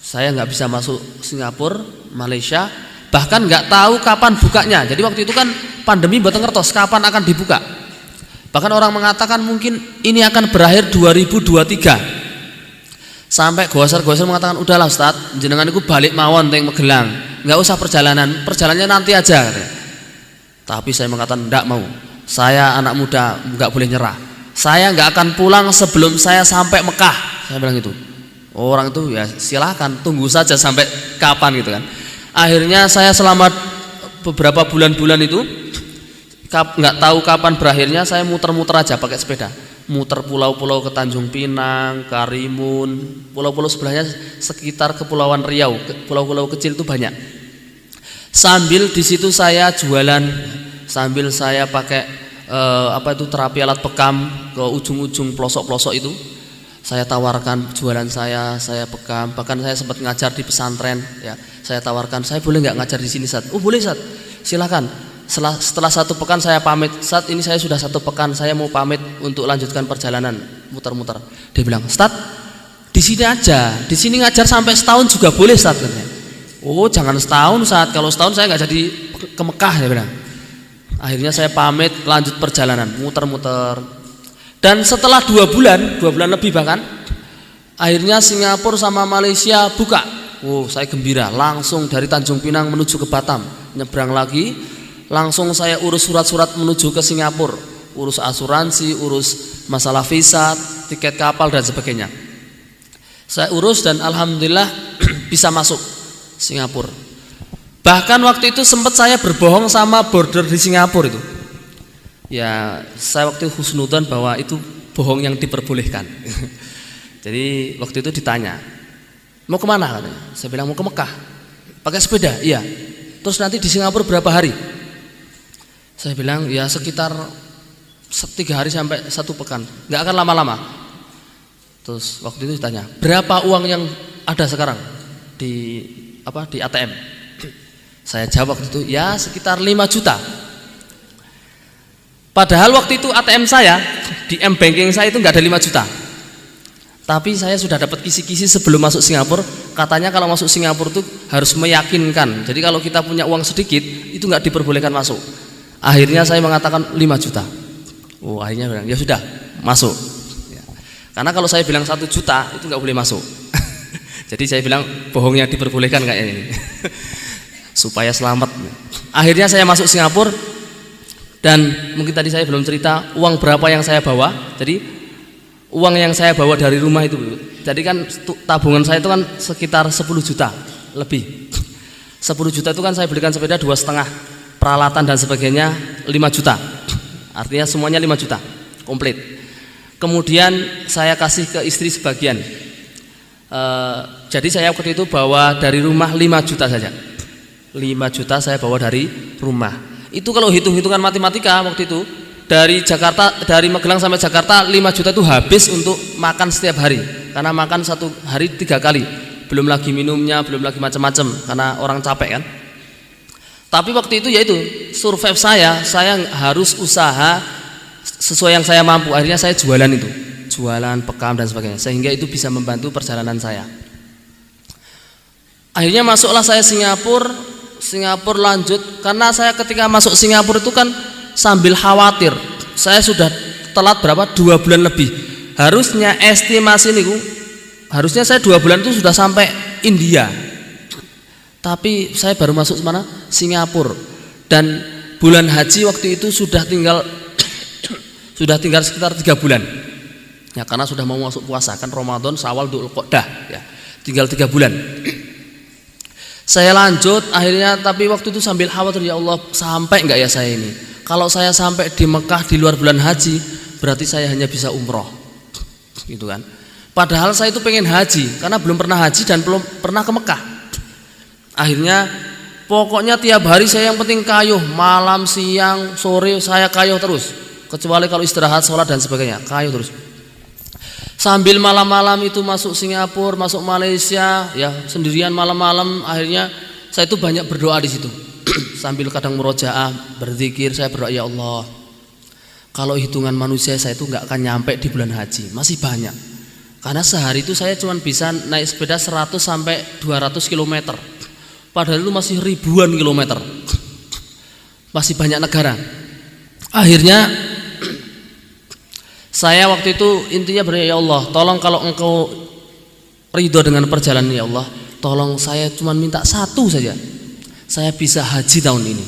Saya nggak bisa masuk Singapura, Malaysia, bahkan nggak tahu kapan bukanya. Jadi waktu itu kan pandemi mboten ngertos kapan akan dibuka. Bahkan orang mengatakan mungkin ini akan berakhir 2023. Sampai goser-goser mengatakan udahlah Ustaz, jenengan itu balik mawon teng Magelang, nggak usah perjalanannya nanti aja katanya. Tapi saya mengatakan tidak mau. Saya anak muda, nggak boleh nyerah. Saya nggak akan pulang sebelum saya sampai Mekah. Saya bilang gitu. Orang itu ya silahkan tunggu saja sampai kapan gitu kan. Akhirnya saya selama beberapa bulan-bulan itu nggak tahu kapan berakhirnya, saya muter-muter aja pakai sepeda, muter pulau-pulau ke Tanjung Pinang, Karimun, pulau-pulau sebelahnya sekitar Kepulauan Riau, pulau-pulau kecil itu banyak. Sambil di situ saya jualan, sambil saya pakai terapi alat bekam ke ujung-ujung pelosok-pelosok itu. Saya tawarkan jualan saya bekam, bahkan saya sempat ngajar di pesantren ya. Saya tawarkan, saya boleh nggak ngajar di sini Ustaz? Oh boleh Ustaz, silakan. Setelah 1 pekan saya pamit, Ustaz ini saya sudah 1 pekan, saya mau pamit untuk lanjutkan perjalanan muter-muter. Dia bilang, Ustaz di sini aja, di sini ngajar sampai setahun juga boleh Ustaz. Oh jangan setahun Ustaz, kalau setahun saya nggak jadi ke Mekah, dia bilang. Akhirnya saya pamit lanjut perjalanan muter-muter. Dan setelah 2 bulan lebih bahkan, akhirnya Singapura sama Malaysia buka. Oh saya gembira, langsung dari Tanjung Pinang menuju ke Batam, nyebrang lagi. Langsung saya urus surat-surat menuju ke Singapura, urus asuransi, urus masalah visa, tiket kapal dan sebagainya. Saya urus dan alhamdulillah bisa masuk Singapura. Bahkan waktu itu sempat saya berbohong sama border di Singapura itu. Ya, saya waktu itu husnudzon bahwa itu bohong yang diperbolehkan. Jadi waktu itu ditanya, mau kemana katanya? Saya bilang mau ke Mekah. Pakai sepeda? Iya. Terus nanti di Singapura berapa hari? Saya bilang ya sekitar 3 hari sampai 1 pekan, nggak akan lama-lama. Terus waktu itu ditanya, berapa uang yang ada sekarang di ATM? Saya jawab waktu itu ya sekitar 5 juta. Padahal waktu itu ATM saya di M-Banking saya itu nggak ada 5 juta. Tapi saya sudah dapat kisi-kisi sebelum masuk Singapura. Katanya kalau masuk Singapura itu harus meyakinkan. Jadi kalau kita punya uang sedikit itu nggak diperbolehkan masuk. Akhirnya saya mengatakan 5 juta. Oh akhirnya bilang ya sudah masuk. Karena kalau saya bilang 1 juta itu nggak boleh masuk. Jadi saya bilang bohongnya diperbolehkan kayak ini. Supaya selamat. Akhirnya saya masuk Singapura, dan mungkin tadi saya belum cerita uang berapa yang saya bawa. Jadi uang yang saya bawa dari rumah itu, jadi kan tabungan saya itu kan sekitar 10 juta lebih. 10 juta itu kan saya belikan sepeda 2,5, peralatan dan sebagainya 5 juta. Artinya semuanya 5 juta komplit. Kemudian saya kasih ke istri sebagian. Jadi saya waktu itu bawa dari rumah 5 juta saja. 5 juta saya bawa dari rumah. Itu kalau hitung-hitungan matematika waktu itu, dari Jakarta, dari Magelang sampai Jakarta 5 juta itu habis untuk makan setiap hari. Karena makan satu hari 3 kali. Belum lagi minumnya, belum lagi macam-macam karena orang capek kan. Tapi waktu itu yaitu survive saya harus usaha sesuai yang saya mampu. Akhirnya saya jualan itu, jualan bekam dan sebagainya, sehingga itu bisa membantu perjalanan saya. Akhirnya masuklah saya Singapura lanjut, karena saya ketika masuk Singapura itu kan sambil khawatir, saya sudah telat berapa 2 bulan lebih. Harusnya estimasi niku, harusnya saya 2 bulan itu sudah sampai India, tapi saya baru masuk mana? Singapura. Dan bulan haji waktu itu sudah tinggal sekitar 3 bulan ya, karena sudah mau masuk puasa kan, Ramadan, Syawal, Dzulqa'dah ya, tinggal 3 bulan. Saya lanjut akhirnya, tapi waktu itu sambil khawatir, ya Allah sampai enggak ya saya ini. Kalau saya sampai di Mekah di luar bulan haji, berarti saya hanya bisa umroh gitu kan. Padahal saya itu pengen haji, karena belum pernah haji dan belum pernah ke Mekah. Akhirnya pokoknya tiap hari saya yang penting kayuh, malam, siang, sore saya kayuh terus, kecuali kalau istirahat, sholat dan sebagainya, kayuh terus. Sambil malam-malam itu masuk Singapura, masuk Malaysia, ya sendirian malam-malam. Akhirnya saya itu banyak berdoa di situ. Sambil kadang murojaah, berzikir, saya berdoa, ya Allah, kalau hitungan manusia saya itu nggak akan nyampe di bulan haji, masih banyak. Karena sehari itu saya cuma bisa naik sepeda 100 sampai 200 km. Padahal itu masih ribuan kilometer, masih banyak negara. Akhirnya saya waktu itu intinya berdoa, ya Allah, tolong kalau engkau ridho dengan perjalanan, ya Allah, tolong saya cuma minta 1 saja, saya bisa haji tahun ini.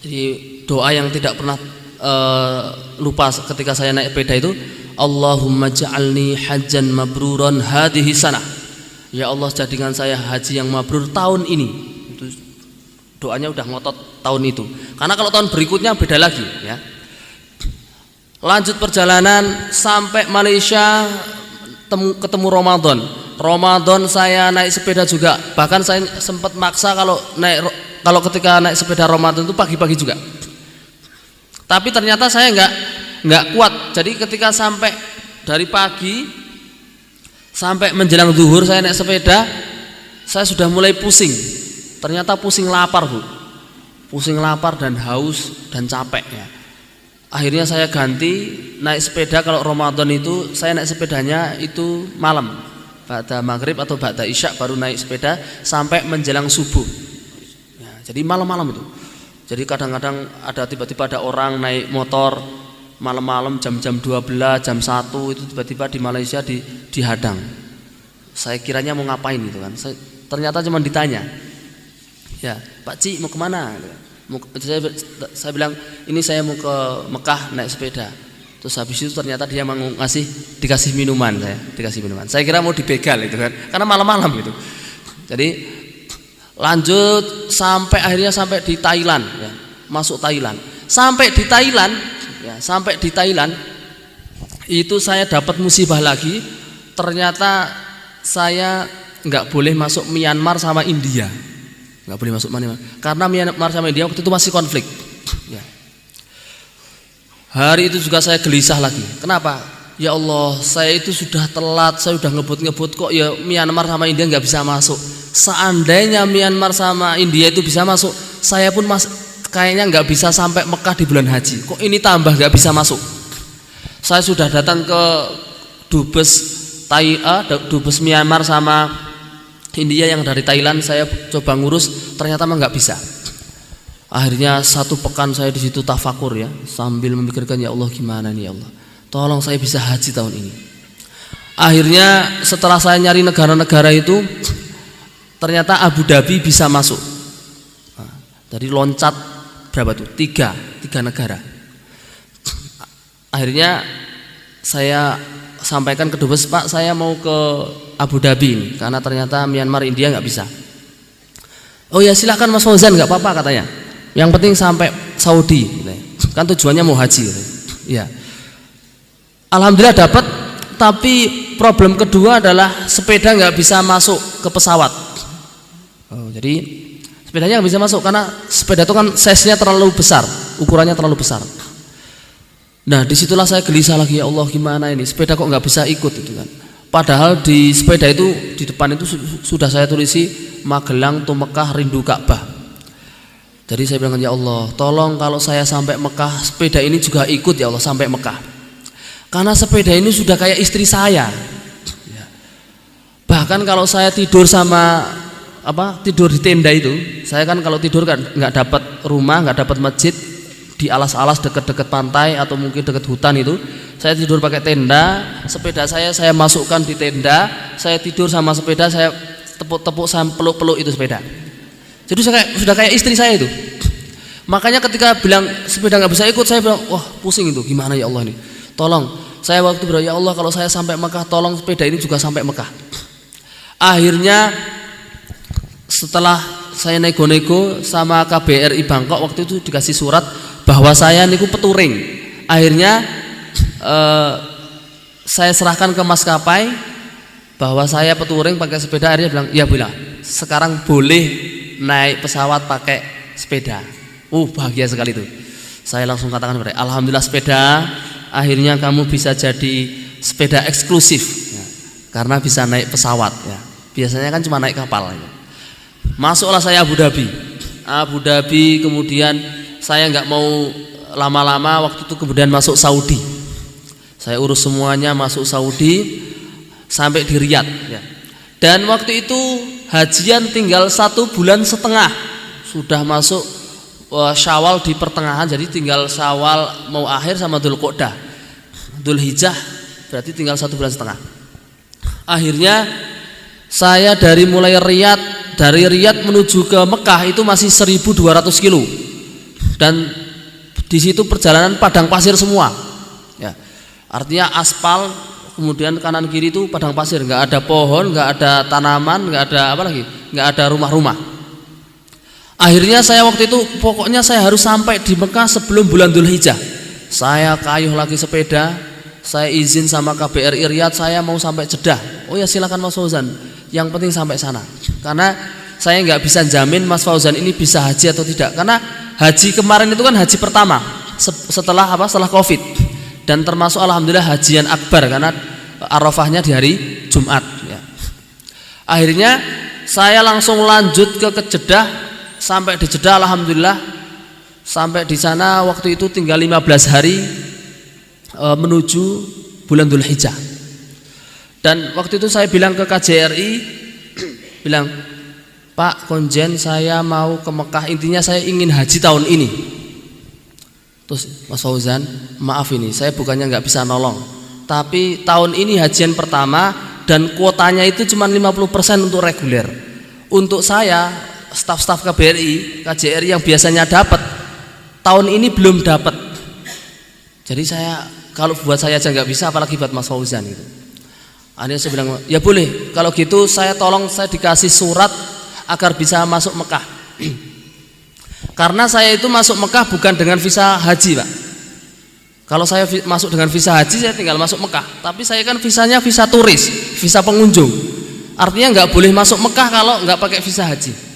Jadi doa yang tidak pernah lupa ketika saya naik sepeda itu, Allahumma ja'alni hajjan mabruran hadhihi sanah. Ya Allah, jadikan saya haji yang mabrur tahun ini. Itu doanya udah ngotot tahun itu. Karena kalau tahun berikutnya beda lagi ya. Lanjut perjalanan sampai Malaysia, ketemu Ramadan. Ramadan saya naik sepeda juga. Bahkan saya sempat maksa kalau ketika naik sepeda Ramadan itu pagi-pagi juga. Tapi ternyata saya nggak kuat. Jadi ketika sampai dari pagi sampai menjelang zuhur saya naik sepeda, saya sudah mulai pusing. Ternyata pusing lapar, Bu. Pusing lapar dan haus dan capek ya. Akhirnya saya ganti naik sepeda. Kalau Ramadan itu saya naik sepedanya itu malam, ba'da maghrib atau ba'da isya baru naik sepeda sampai menjelang subuh ya, jadi malam-malam itu. Jadi kadang-kadang ada tiba-tiba ada orang naik motor malam-malam jam-jam 12, jam 1 itu tiba-tiba di Malaysia dihadang. Saya kiranya mau ngapain gitu kan. Ternyata cuma ditanya, ya Pak Ci mau kemana? Saya bilang ini saya mau ke Mekah naik sepeda. Terus habis itu ternyata dia mau dikasih minuman, dikasih minuman. Saya kira mau dibegal itu kan, karena malam-malam gitu. Jadi lanjut akhirnya sampai di Thailand ya, masuk Thailand. Sampai di Thailand itu saya dapat musibah lagi. Ternyata saya nggak boleh masuk Myanmar sama India. Nggak boleh masuk Myanmar karena Myanmar sama India waktu itu masih konflik ya. Hari itu juga saya gelisah lagi. Kenapa? Ya Allah, saya itu sudah telat, saya sudah ngebut kok ya Myanmar sama India nggak bisa masuk. Seandainya Myanmar sama India itu bisa masuk, saya pun kayaknya nggak bisa sampai Mekah di bulan haji. Kok ini tambah nggak bisa masuk? Saya sudah datang ke dubes Myanmar sama India yang dari Thailand, saya coba ngurus, ternyata mah nggak bisa. Akhirnya 1 pekan saya di situ tafakur ya, sambil memikirkan, ya Allah gimana nih ya Allah. tolong saya bisa haji tahun ini. Akhirnya setelah saya nyari negara-negara itu, ternyata Abu Dhabi bisa masuk. Dari loncat berapa tuh? Tiga negara. Akhirnya saya sampaikan ke dubes, Pak, saya mau ke Abu Dhabi ini, karena ternyata Myanmar, India nggak bisa. Oh ya silahkan Mas Fauzan, nggak apa-apa katanya. Yang penting sampai Saudi, kan tujuannya mau haji. Ya, alhamdulillah dapat. Tapi problem kedua adalah sepeda nggak bisa masuk ke pesawat. Jadi sepedanya nggak bisa masuk karena sepeda itu kan size-nya terlalu besar, ukurannya terlalu besar. Nah disitulah saya gelisah lagi, ya Allah gimana ini sepeda kok nggak bisa ikut itu kan. Padahal di sepeda itu di depan itu sudah saya tulisi Magelang to Mekah rindu Ka'bah. Jadi saya bilang, ya Allah tolong kalau saya sampai Mekah sepeda ini juga ikut ya Allah sampai Mekah. Karena sepeda ini sudah kayak istri saya. Bahkan kalau saya tidur sama tidur di tenda itu, saya kan kalau tidur kan nggak dapat rumah, nggak dapat masjid, di alas-alas dekat-dekat pantai atau mungkin dekat hutan itu, saya tidur pakai tenda. Sepeda saya masukkan di tenda, saya tidur sama sepeda, saya tepuk-tepuk, saya peluk-peluk itu sepeda. Jadi sudah kayak istri saya itu. Makanya ketika bilang sepeda nggak bisa ikut, saya bilang wah pusing itu, gimana ya Allah ini, tolong. Saya waktu berdoa, ya Allah kalau saya sampai Mekah tolong sepeda ini juga sampai Mekah. Akhirnya setelah saya nego-nego sama KBRI Bangkok waktu itu dikasih surat bahwa saya niku peturing. Akhirnya saya serahkan ke maskapai bahwa saya peturing pakai sepeda. Akhirnya bilang, ya bila sekarang boleh naik pesawat pakai sepeda. Bahagia sekali itu. Saya langsung katakan kepada, alhamdulillah sepeda, akhirnya kamu bisa jadi sepeda eksklusif ya, karena bisa naik pesawat ya. Biasanya kan cuma naik kapal ya. Masuklah saya Abu Dhabi, kemudian saya nggak mau lama-lama, waktu itu kemudian masuk Saudi. Saya urus semuanya masuk Saudi sampai di Riyadh ya. Dan waktu itu hajian tinggal 1,5 bulan, sudah masuk Syawal di pertengahan, jadi tinggal Syawal mau akhir sama Dzulqa'dah, Dzulhijjah berarti tinggal 1,5 bulan. Akhirnya saya dari Riyadh menuju ke Mekah itu masih 1.200 kilo, dan di situ perjalanan padang pasir semua ya. Artinya aspal, kemudian kanan kiri itu padang pasir, nggak ada pohon, nggak ada tanaman, nggak ada nggak ada rumah-rumah. Akhirnya saya waktu itu pokoknya saya harus sampai di Mekah sebelum bulan Dzulhijjah. Saya kayuh lagi sepeda, saya izin sama KBRI Riyadh, saya mau sampai Jeddah. Oh ya silakan Mas Fauzan, yang penting sampai sana. Karena saya nggak bisa jamin Mas Fauzan ini bisa haji atau tidak. Karena haji kemarin itu kan haji pertama setelah Covid, dan termasuk alhamdulillah hajian akbar karena Arafahnya di hari Jumat. Ya. Akhirnya saya langsung lanjut ke Jeddah. Sampai di Jeddah alhamdulillah, sampai di sana waktu itu tinggal 15 hari menuju bulan Dzulhijjah. Dan waktu itu saya bilang ke KJRI, bilang, Pak Konjen saya mau ke Mekah, intinya saya ingin haji tahun ini. Terus Mas Fauzan, maaf ini saya bukannya nggak bisa nolong, tapi tahun ini hajian pertama dan kuotanya itu cuma 50% untuk reguler. Untuk saya staf-staf KBRI yang biasanya dapat, tahun ini belum dapat. Jadi saya, kalau buat saya aja nggak bisa, apalagi buat Mas Fauzan gitu. Akhirnya saya bilang, ya boleh, kalau gitu saya tolong saya dikasih surat agar bisa masuk Mekah. Karena saya itu masuk Mekah bukan dengan visa haji, Pak. Kalau saya masuk dengan visa haji, saya tinggal masuk Mekah. Tapi saya kan visanya visa turis, visa pengunjung. Artinya nggak boleh masuk Mekah kalau nggak pakai visa haji.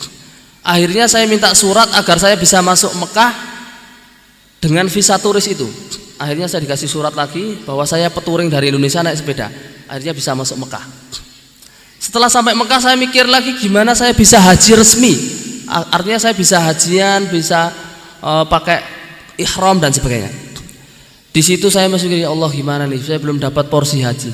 Akhirnya saya minta surat agar saya bisa masuk Mekah dengan visa turis itu. Akhirnya saya dikasih surat lagi bahwa saya peturing dari Indonesia naik sepeda. Akhirnya bisa masuk Mekah. Setelah sampai Mekah saya mikir lagi gimana saya bisa haji resmi. Artinya saya bisa hajian, bisa pakai ihram dan sebagainya. Di situ saya masih mikir, ya Allah gimana nih, saya belum dapat porsi haji.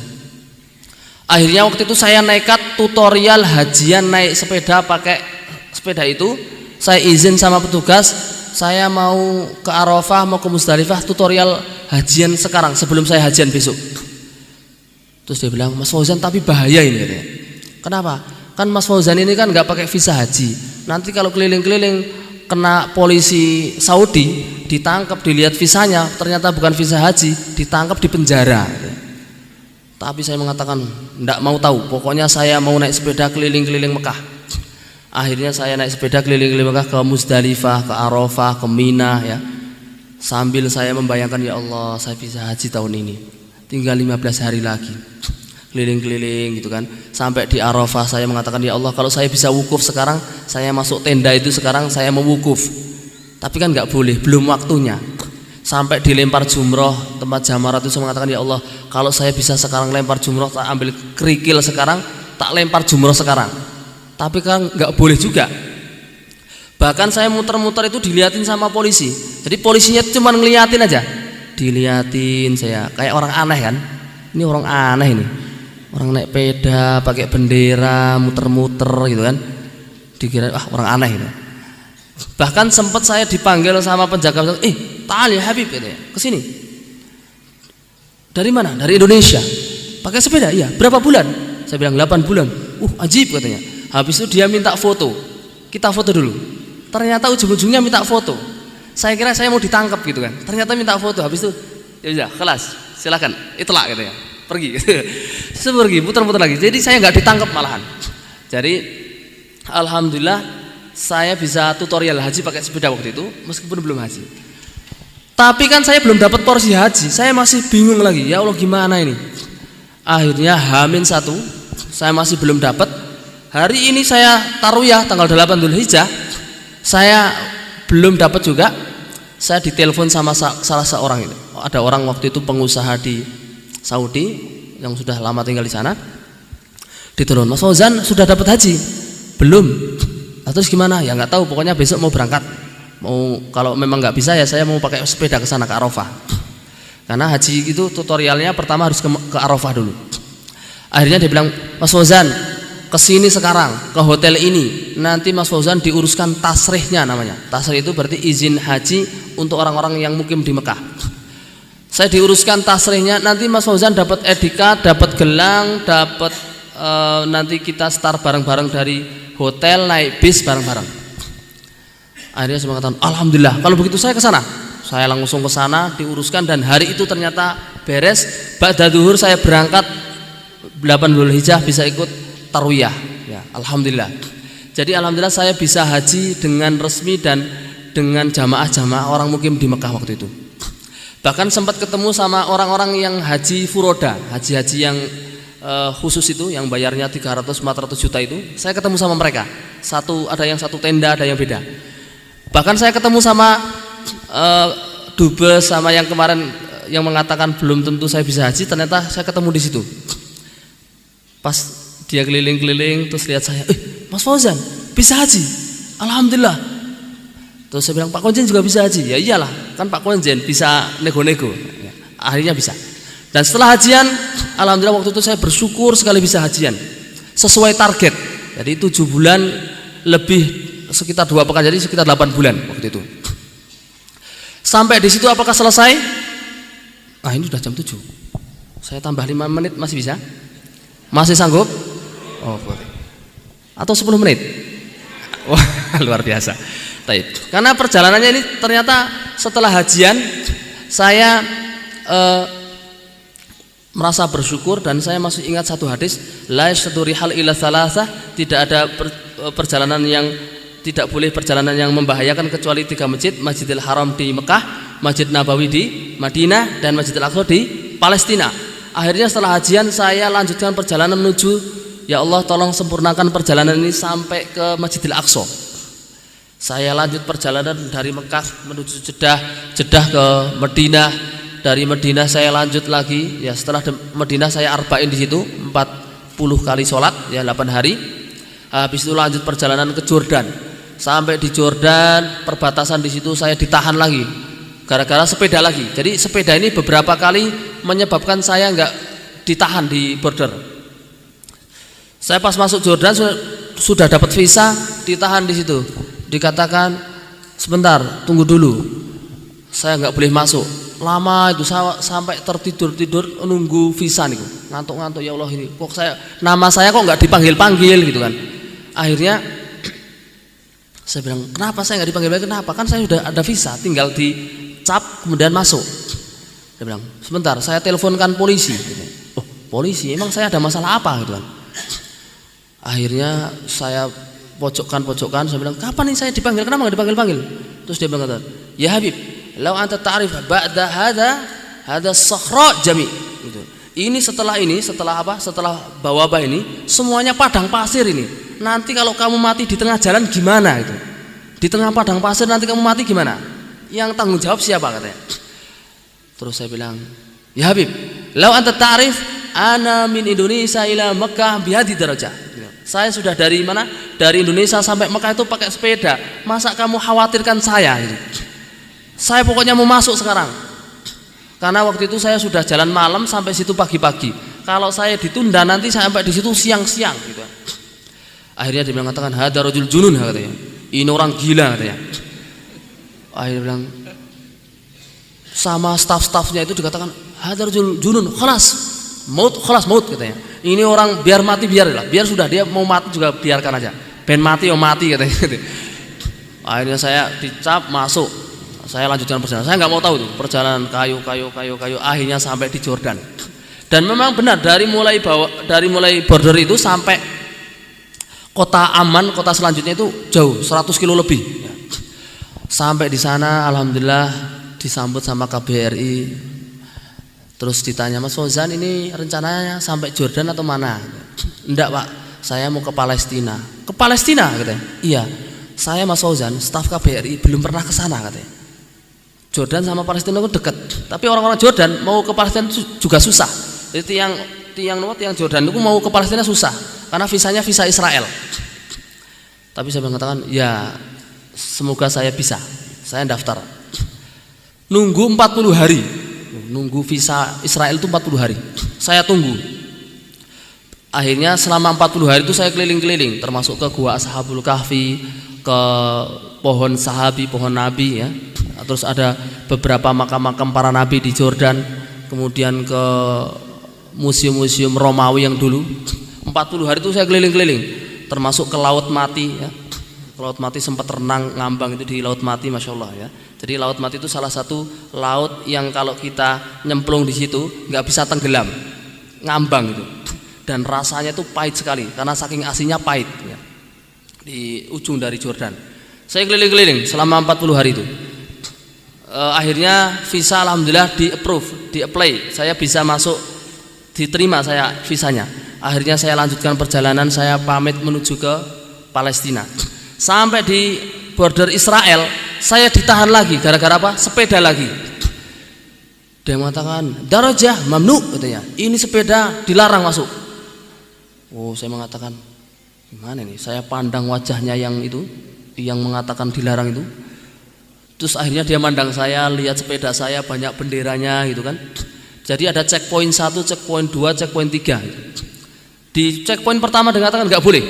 Akhirnya waktu itu saya nekat tutorial hajian naik sepeda pakai sepeda itu, saya izin sama petugas, saya mau ke Arafah, mau ke Musdalifah, tutorial hajian sekarang sebelum saya hajian besok. Terus dia bilang, Mas Fauzan tapi bahaya ini katanya. Kenapa? Kan Mas Fauzan ini kan nggak pakai visa haji. Nanti kalau keliling-keliling kena polisi Saudi, ditangkap, dilihat visanya, ternyata bukan visa haji, ditangkap, dipenjara. Tapi saya mengatakan enggak mau tahu, pokoknya saya mau naik sepeda keliling-keliling Mekah. Akhirnya saya naik sepeda keliling-keliling Mekah ke Muzdalifah, ke Arafah, ke Mina ya. Sambil saya membayangkan, ya Allah, saya bisa haji tahun ini. Tinggal 15 hari lagi. Keliling-keliling gitu kan. Sampai di Arafah saya mengatakan, ya Allah, kalau saya bisa wukuf sekarang, saya masuk tenda itu sekarang, saya mau wukuf. Tapi kan enggak boleh, belum waktunya. Sampai dilempar jumroh tempat jamarat itu saya mengatakan, ya Allah, kalau saya bisa sekarang lempar jumroh, tak ambil kerikil sekarang, tak lempar jumroh sekarang. Tapi kan nggak boleh juga. Bahkan saya muter-muter itu diliatin sama polisi. Jadi polisinya cuma ngeliatin aja, diliatin saya kayak orang aneh kan. Ini orang aneh ini, orang naik sepeda pakai bendera muter-muter gitu kan. Dikira orang aneh itu. Bahkan sempat saya dipanggil sama penjaga, Ta'al ya Habib katanya, kesini. Dari mana? Dari Indonesia. Pakai sepeda? Iya. Berapa bulan? Saya bilang 8 bulan. Ajib katanya. Habis itu dia minta foto. Kita foto dulu. Ternyata ujung-ujungnya minta foto. Saya kira saya mau ditangkap gitu kan. Ternyata minta foto. Habis itu ya udah, kelas. Silakan. Itlak katanya. Pergi. Saya pergi, putar-putar lagi. Jadi saya nggak ditangkap malahan. Jadi alhamdulillah saya bisa tutorial haji pakai sepeda waktu itu meskipun belum haji. Tapi kan saya belum dapat porsi haji, saya masih bingung lagi. Ya Allah, gimana ini? Akhirnya H-1 saya masih belum dapat. Hari ini saya tarwiyah tanggal 8 Dzulhijjah. Saya belum dapat juga. Saya ditelepon sama salah seorang itu. Ada orang waktu itu pengusaha di Saudi yang sudah lama tinggal di sana. Ditelepon, Mas Fauzan sudah dapat haji? Belum. Terus gimana? Ya nggak tahu. Pokoknya besok mau berangkat. Mau kalau memang nggak bisa ya saya mau pakai sepeda ke sana ke Arafah. Karena haji itu tutorialnya pertama harus ke Arafah dulu. Akhirnya dia bilang, Mas Fauzan kesini sekarang ke hotel ini, nanti Mas Fauzan diuruskan tasrihnya namanya. Tasrih itu berarti izin haji untuk orang-orang yang mukim di Mekah. Saya diuruskan tasrihnya, nanti Mas Fauzan dapat etikat, dapat gelang, dapat nanti kita start bareng-bareng dari hotel, naik bis bareng-bareng. Akhirnya saya mengatakan, alhamdulillah, kalau begitu saya ke sana. Saya langsung ke sana, diuruskan, dan hari itu ternyata beres. Ba'da zuhur saya berangkat 8 Dzulhijjah bisa ikut tarwiyah. Ya, alhamdulillah. Jadi alhamdulillah saya bisa haji dengan resmi dan dengan jamaah-jamaah orang mukim di Mekah waktu itu. Bahkan sempat ketemu sama orang-orang yang haji furoda, haji-haji yang khusus itu, yang bayarnya 300-400 juta itu. Saya ketemu sama mereka. Ada yang satu tenda, ada yang beda. Bahkan saya ketemu sama dubes, sama yang kemarin yang mengatakan belum tentu saya bisa haji, ternyata saya ketemu di situ. Pas dia keliling-keliling terus lihat saya, Mas Fauzan bisa haji? Alhamdulillah. Terus saya bilang, Pak Konjen juga bisa haji? Ya iyalah, kan Pak Konjen bisa nego-nego. Akhirnya bisa. Dan setelah hajian, alhamdulillah waktu itu saya bersyukur sekali bisa hajian sesuai target. Jadi 7 bulan lebih, sekitar 2 pekan, jadi sekitar 8 bulan waktu itu. Sampai di situ apakah selesai? Ini sudah jam 7. Saya tambah 5 menit masih bisa? Masih sanggup? Boleh. Atau 10 menit? Wah, luar biasa. Baik. Karena perjalanannya ini ternyata setelah hajian saya merasa bersyukur, dan saya masih ingat satu hadis, la yasdurihal ila tsalatsa, tidak ada perjalanan yang tidak boleh perjalanan yang membahayakan kecuali 3 masjid, Masjidil Haram di Mekah, Masjid Nabawi di Madinah, dan Masjidil Aqsa di Palestina. Akhirnya setelah hajian saya lanjutkan perjalanan menuju, ya Allah tolong sempurnakan perjalanan ini sampai ke Masjidil Aqsa. Saya lanjut perjalanan dari Mekah menuju Jeddah ke Madinah, dari Madinah saya lanjut lagi, ya setelah Madinah saya arba'in di situ 40 kali sholat, ya 8 hari. Habis itu lanjut perjalanan ke Jordan. Sampai di Jordan, perbatasan di situ saya ditahan lagi gara-gara sepeda lagi. Jadi sepeda ini beberapa kali menyebabkan saya nggak ditahan di border. Saya pas masuk Jordan sudah dapat visa, ditahan di situ. Dikatakan sebentar, tunggu dulu. saya nggak boleh masuk. Lama itu sampai tertidur nunggu visa nih, ngantuk ya Allah ini. Kok nama saya kok nggak dipanggil gitu kan? Akhirnya saya bilang, kenapa saya nggak dipanggil? Kenapa? Kan saya sudah ada visa, tinggal dicap kemudian masuk. Dia bilang, sebentar, saya teleponkan polisi. Oh, polisi? Emang saya ada masalah apa gitu kan? Akhirnya saya pojokkan, saya bilang, kapan nih saya dipanggil? Kenapa nggak dipanggil? Terus dia bilang, ya Habib, lau anta ta'rif ba'da hada sakhra jami. Gitu. Ini setelah apa? Setelah bawabah ini, semuanya padang pasir ini. Nanti kalau kamu mati di tengah jalan gimana itu? Di tengah padang pasir nanti kamu mati gimana? Yang tanggung jawab siapa katanya? Terus saya bilang, ya Habib, lau anta ta'rif ana min Indonesia ila Mekah bihadi darajah. Saya sudah dari mana? Dari Indonesia sampai Mekah itu pakai sepeda. Masa kamu khawatirkan saya? Saya pokoknya mau masuk sekarang. Karena waktu itu saya sudah jalan malam sampai situ pagi-pagi. Kalau saya ditunda nanti saya sampai di situ siang-siang gitu. Akhirnya dia mengatakan, hada rajul junun katanya. Ini orang gila katanya. Akhirnya bilang, sama staf-stafnya itu dikatakan, hada rajul junun, khalas maut katanya. Ini orang biar mati biar sudah, dia mau mati juga biarkan aja. Ben mati mati katanya. Akhirnya saya dicap masuk. Saya lanjutkan perjalanan. Saya nggak mau tahu tuh perjalanan kayu. Akhirnya sampai di Jordan. Dan memang benar dari mulai border itu sampai kota aman, kota selanjutnya itu jauh 100 kilo lebih. Sampai di sana alhamdulillah disambut sama KBRI. Terus ditanya, Mas Fauzan ini rencananya sampai Jordan atau mana? Enggak Pak, saya mau ke Palestina. Ke Palestina katanya? Iya, saya Mas Fauzan, staf KBRI belum pernah ke sana katanya. Jordan sama Palestina itu dekat, tapi orang-orang Jordan mau ke Palestina juga susah. Jadi tiang Jordan itu mau ke Palestina susah, karena visanya visa Israel. Tapi saya mengatakan, ya semoga saya bisa, saya daftar. Nunggu 40 hari. Nunggu visa Israel itu 40 hari. Saya tunggu. Akhirnya selama 40 hari itu saya keliling-keliling, termasuk ke Gua Ashabul Kahfi, ke pohon sahabi, pohon nabi ya. Terus ada beberapa makam-makam para nabi di Jordan, kemudian ke museum-museum Romawi yang dulu. 40 hari itu saya keliling-keliling, termasuk ke Laut Mati ya. Laut Mati sempat renang ngambang itu di Laut Mati, Masya Allah ya. Jadi Laut Mati itu salah satu laut yang kalau kita nyemplung di situ nggak bisa tenggelam, ngambang itu. Dan rasanya itu pahit sekali karena saking asinnya pahit ya. Di ujung dari Jordan. Saya keliling-keliling selama 40 hari itu. Akhirnya visa alhamdulillah di-apply. Saya bisa masuk, diterima saya visanya. Akhirnya saya lanjutkan perjalanan, saya pamit menuju ke Palestina. Sampai di border Israel, saya ditahan lagi gara-gara apa? Sepeda lagi. Dia mengatakan, darajah mamnu katanya. Ini sepeda dilarang masuk. Oh, saya mengatakan, gimana nih? Saya pandang wajahnya yang itu, yang mengatakan dilarang itu. Terus akhirnya dia mandang saya, lihat sepeda saya banyak benderanya gitu kan. Jadi ada checkpoint 1, checkpoint 2, checkpoint 3. Di checkpoint pertama dia mengatakan nggak boleh.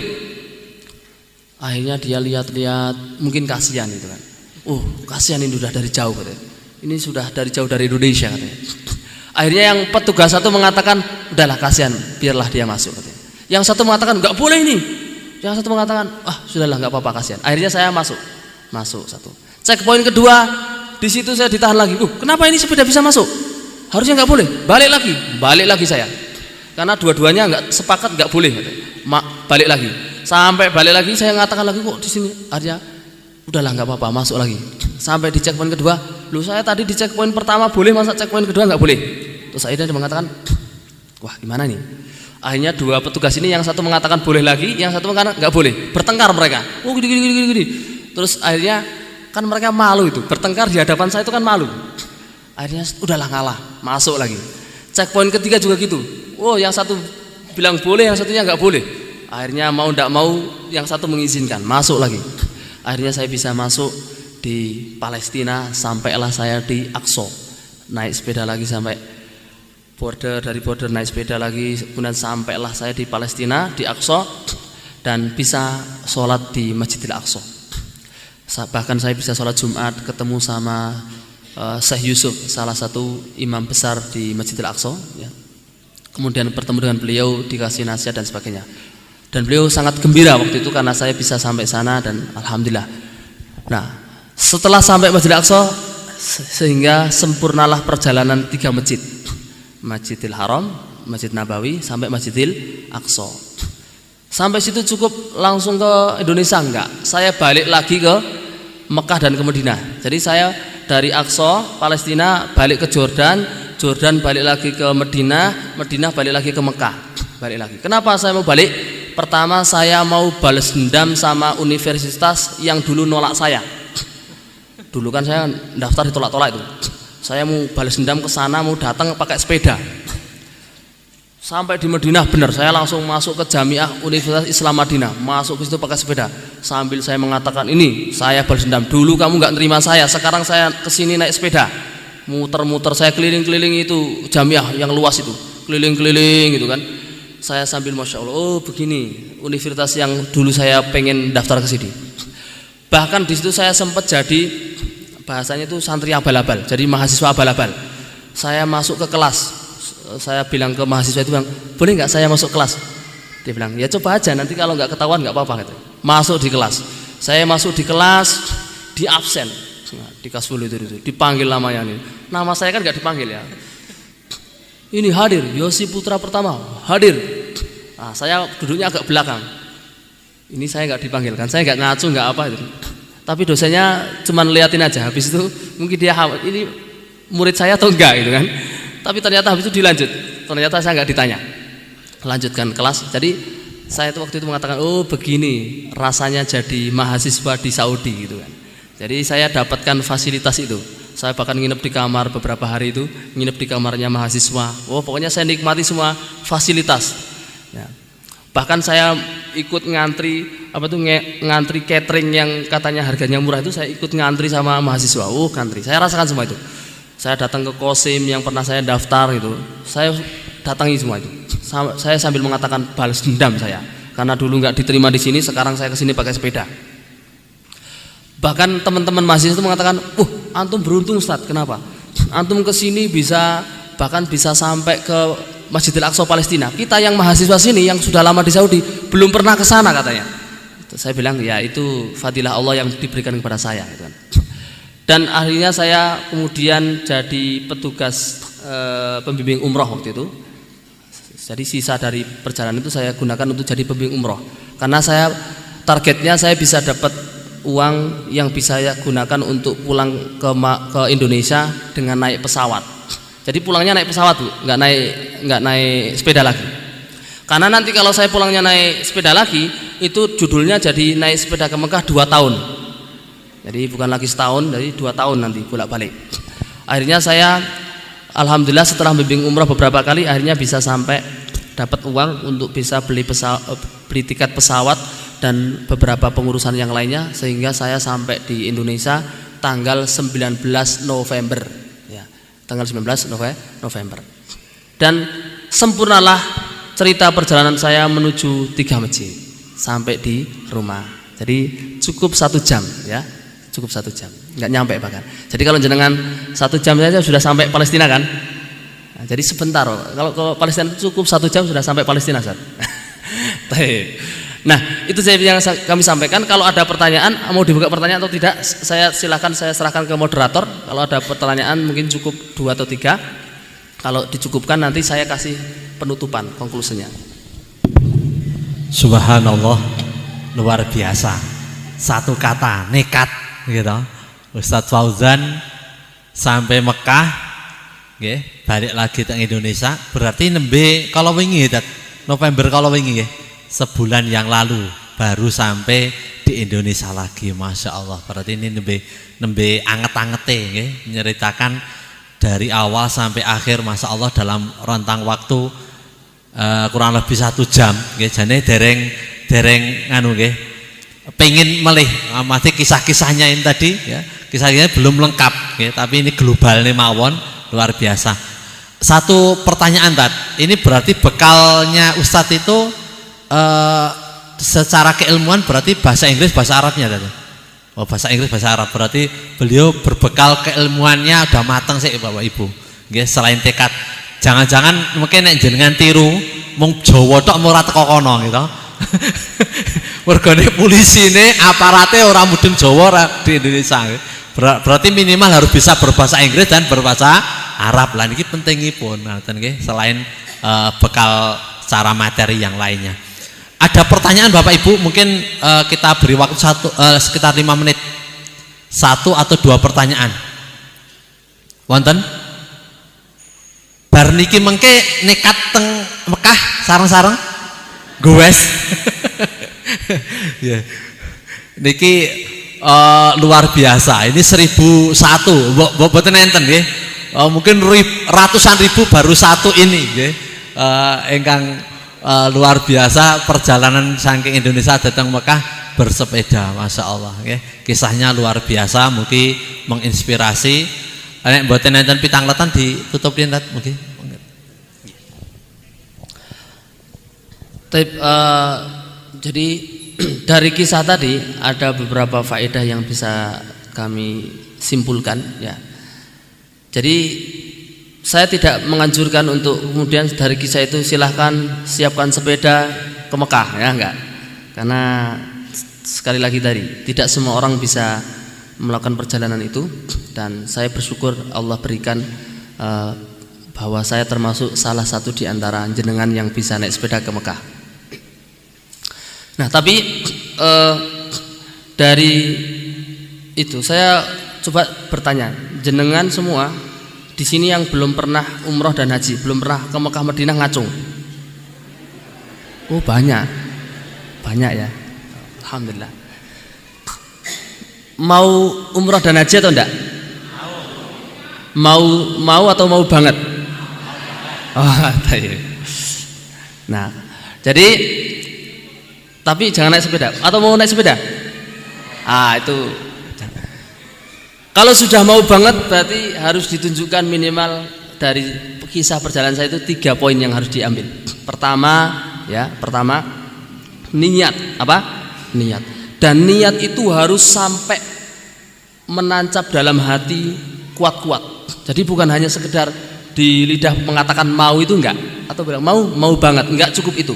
Akhirnya dia lihat-lihat, mungkin kasihan gitu kan. Oh, kasihan ini sudah dari jauh katanya. Ini sudah dari jauh dari Indonesia katanya. Akhirnya yang petugas satu mengatakan, udahlah kasihan, biarlah dia masuk katanya. Yang satu mengatakan nggak boleh ini. Yang satu mengatakan, sudahlah nggak apa-apa kasihan. Akhirnya saya masuk satu. Checkpoint kedua, di situ saya ditahan lagi. Kenapa ini sepeda bisa masuk? Harusnya nggak boleh. Balik lagi saya. Karena dua-duanya nggak sepakat nggak boleh katanya. Balik lagi. Sampai balik lagi saya mengatakan lagi kok di sini. Artinya udahlah nggak apa-apa masuk lagi. Sampai di checkpoint kedua, saya tadi di checkpoint pertama boleh, masa checkpoint kedua nggak boleh. Terus akhirnya dia mengatakan, wah gimana nih? Akhirnya dua petugas ini yang satu mengatakan boleh lagi, yang satu mengatakan nggak boleh. Bertengkar mereka. Gini. Terus akhirnya kan mereka malu itu, bertengkar di hadapan saya itu kan malu. Akhirnya udahlah ngalah, masuk lagi. Checkpoint ketiga juga gitu. Yang satu bilang boleh, yang satunya nggak boleh. Akhirnya mau tidak mau yang satu mengizinkan, masuk lagi. Akhirnya saya bisa masuk di Palestina, sampailah saya di Aqsa. Naik sepeda lagi sampai dari border naik sepeda lagi, kemudian sampailah saya di Palestina, di Aqsa, dan bisa sholat di Masjidil Aqsa. Bahkan saya bisa sholat Jumat, ketemu sama Syekh Yusuf, salah satu imam besar di Masjidil Aqsa, ya. Kemudian bertemu dengan beliau, dikasih nasihat dan sebagainya. Dan beliau sangat gembira waktu itu karena saya bisa sampai sana dan alhamdulillah. Nah, setelah sampai Masjidil Aqsa, sehingga sempurnalah perjalanan 3 masjid. Masjidil Haram, Masjid Nabawi sampai Masjidil Aqsa. Sampai situ cukup langsung ke Indonesia enggak? Saya balik lagi ke Mekah dan ke Madinah. Jadi saya dari Aqsa, Palestina balik ke Jordan, Jordan balik lagi ke Madinah, Madinah balik lagi ke Mekah. Balik lagi. Kenapa saya mau balik? Pertama, saya mau balas dendam sama universitas yang dulu nolak saya. Dulu kan saya daftar ditolak-tolak itu. Saya mau balas dendam ke sana, mau datang pakai sepeda. Sampai di Madinah benar, saya langsung masuk ke Jamiah Universitas Islam Madinah, masuk ke situ pakai sepeda. Sambil saya mengatakan, ini saya balas dendam. Dulu kamu nggak terima saya, sekarang saya kesini naik sepeda, muter-muter, saya keliling-keliling itu Jamiah yang luas itu, keliling-keliling gitu kan. Saya sambil masya Allah, oh begini universitas yang dulu saya pengen daftar ke sini. Bahkan di situ saya sempat jadi bahasanya itu santri abal-abal, jadi mahasiswa abal-abal. Saya masuk ke kelas, saya bilang ke mahasiswa itu, bilang, boleh nggak saya masuk kelas? Dia bilang, ya coba aja, nanti kalau nggak ketahuan nggak apa-apa. Gitu. Masuk di kelas, saya masuk di kelas, di absen, di kasful itu dipanggil namanya nih. Nama saya kan nggak dipanggil ya. Ini hadir, Yosi Putra Pertama hadir. Nah, saya duduknya agak belakang. Ini saya nggak dipanggil kan, saya nggak ngacu nggak apa itu. Tapi dosennya cuma liatin aja. Habis itu mungkin dia ini murid saya atau enggak gitu kan. Tapi ternyata habis itu dilanjut. Ternyata saya nggak ditanya. Lanjutkan kelas. Jadi saya itu waktu itu mengatakan, oh begini rasanya jadi mahasiswa di Saudi gitu kan. Jadi saya dapatkan fasilitas itu. Saya bahkan nginep di kamar beberapa hari itu, nginep di kamarnya mahasiswa. Oh pokoknya saya nikmati semua fasilitas. Ya. Bahkan saya ikut ngantri ngantri catering yang katanya harganya murah itu, saya ikut ngantri sama mahasiswa. Oh ngantri, saya rasakan semua itu. Saya datang ke Kosim yang pernah saya daftar gitu, saya datangi semua itu. Saya sambil mengatakan balas dendam saya, karena dulu nggak diterima di sini, sekarang saya kesini pakai sepeda. Bahkan teman-teman mahasiswa itu mengatakan, antum beruntung Ustadz, kenapa? Antum kesini bahkan bisa sampai ke Masjidil Aqsa Palestina. Kita yang mahasiswa sini yang sudah lama di Saudi belum pernah ke sana katanya. Saya bilang ya itu fadilah Allah yang diberikan kepada saya. Gitu kan. Dan akhirnya saya kemudian jadi petugas pembimbing umroh waktu itu. Jadi sisa dari perjalanan itu saya gunakan untuk jadi pembimbing umroh. Karena targetnya saya bisa dapat uang yang bisa saya gunakan untuk pulang ke Indonesia dengan naik pesawat. Jadi pulangnya naik pesawat Bu, nggak naik sepeda lagi. Karena nanti kalau saya pulangnya naik sepeda lagi, itu judulnya jadi naik sepeda ke Mekah 2 tahun. Jadi bukan lagi setahun, jadi 2 tahun nanti bolak-balik. Akhirnya saya alhamdulillah setelah membimbing umrah beberapa kali, akhirnya bisa sampai dapat uang untuk bisa beli tiket pesawat dan beberapa pengurusan yang lainnya, sehingga saya sampai di Indonesia tanggal 19 November ya, tanggal 19 November. Dan sempurnalah cerita perjalanan saya menuju 3 masjid sampai di rumah. Jadi cukup 1 jam ya, cukup 1 jam, nggak nyampe bahkan. Jadi kalau jenengan 1 jam saja sudah sampai Palestina kan. Nah, jadi sebentar, kalau ke Palestina cukup 1 jam sudah sampai Palestina Ustaz. Nah itu yang kami sampaikan. Kalau ada pertanyaan, mau dibuka pertanyaan atau tidak, saya silakan, saya serahkan ke moderator. Kalau ada pertanyaan mungkin cukup 2 atau 3. Kalau dicukupkan nanti saya kasih penutupan, konklusinya. Subhanallah, luar biasa. Satu kata, nekat gitu. Ustadz Fauzan sampai Mekah, balik lagi ke Indonesia. Berarti nembe kalau wingi November kalau wingi sebulan yang lalu baru sampai di Indonesia lagi. Masya Allah. Berarti ini nembe anget-angete menyeritakan dari awal sampai akhir, masya Allah, dalam rentang waktu kurang lebih 1 jam. Jadi dereng pengen melih mati kisah-kisahnya ini tadi ya, kisahnya belum lengkap tapi ini global nih mawon, luar biasa. Satu pertanyaan ini berarti bekalnya Ustadz itu secara keilmuan berarti bahasa Inggris, bahasa Arabnya tadi. bahasa Inggris, bahasa Arab. Berarti beliau berbekal keilmuannya udah matang sih Bapak Ibu. Nggih, selain tekad. Jangan-jangan mungkin nek jenengan tiru mung Jawa tok ora teko kono gitu. Mergane polisine aparate ora mudeng Jawa ora di Indonesia. Berarti minimal harus bisa berbahasa Inggris dan berbahasa Arab. Lah niki pentingipun ngoten nggih, selain bekal secara materi yang lainnya. Ada pertanyaan Bapak Ibu, mungkin kita beri waktu sekitar 5 menit. 1 atau 2 pertanyaan. Wonten? Bar niki mengke nekat teng Mekah sareng-sareng goes. Ya. Niki luar biasa. Ini 1001. Mboten enten nggih. Mungkin ratusan ribu baru satu ini nggih. Ingkang luar biasa perjalanan saking Indonesia datang Mekah bersepeda, Masya Allah okay. Kisahnya luar biasa, mungkin menginspirasi. Nek mboten enten pitangletan ditutup dinten mungkin. Jadi dari kisah tadi ada beberapa faedah yang bisa kami simpulkan ya. Jadi saya tidak menganjurkan untuk kemudian dari kisah itu silahkan siapkan sepeda ke Mekah ya, enggak. Karena sekali lagi tadi tidak semua orang bisa melakukan perjalanan itu, dan saya bersyukur Allah berikan bahwa saya termasuk salah satu di antara jenengan yang bisa naik sepeda ke Mekah. Nah, tapi dari itu saya coba bertanya, jenengan semua di sini yang belum pernah umroh dan haji, belum pernah ke Mekah Madinah ngacung? Oh banyak ya, alhamdulillah. Mau umroh dan haji atau enggak? Mau atau mau banget? Oh, nah, jadi tapi jangan naik sepeda. Atau mau naik sepeda? Itu. Kalau sudah mau banget berarti harus ditunjukkan minimal dari kisah perjalanan saya itu 3 poin yang harus diambil. Pertama niat. Apa? Niat. Dan niat itu harus sampai menancap dalam hati kuat-kuat. Jadi bukan hanya sekedar di lidah mengatakan mau itu enggak, atau bilang mau banget, enggak cukup itu.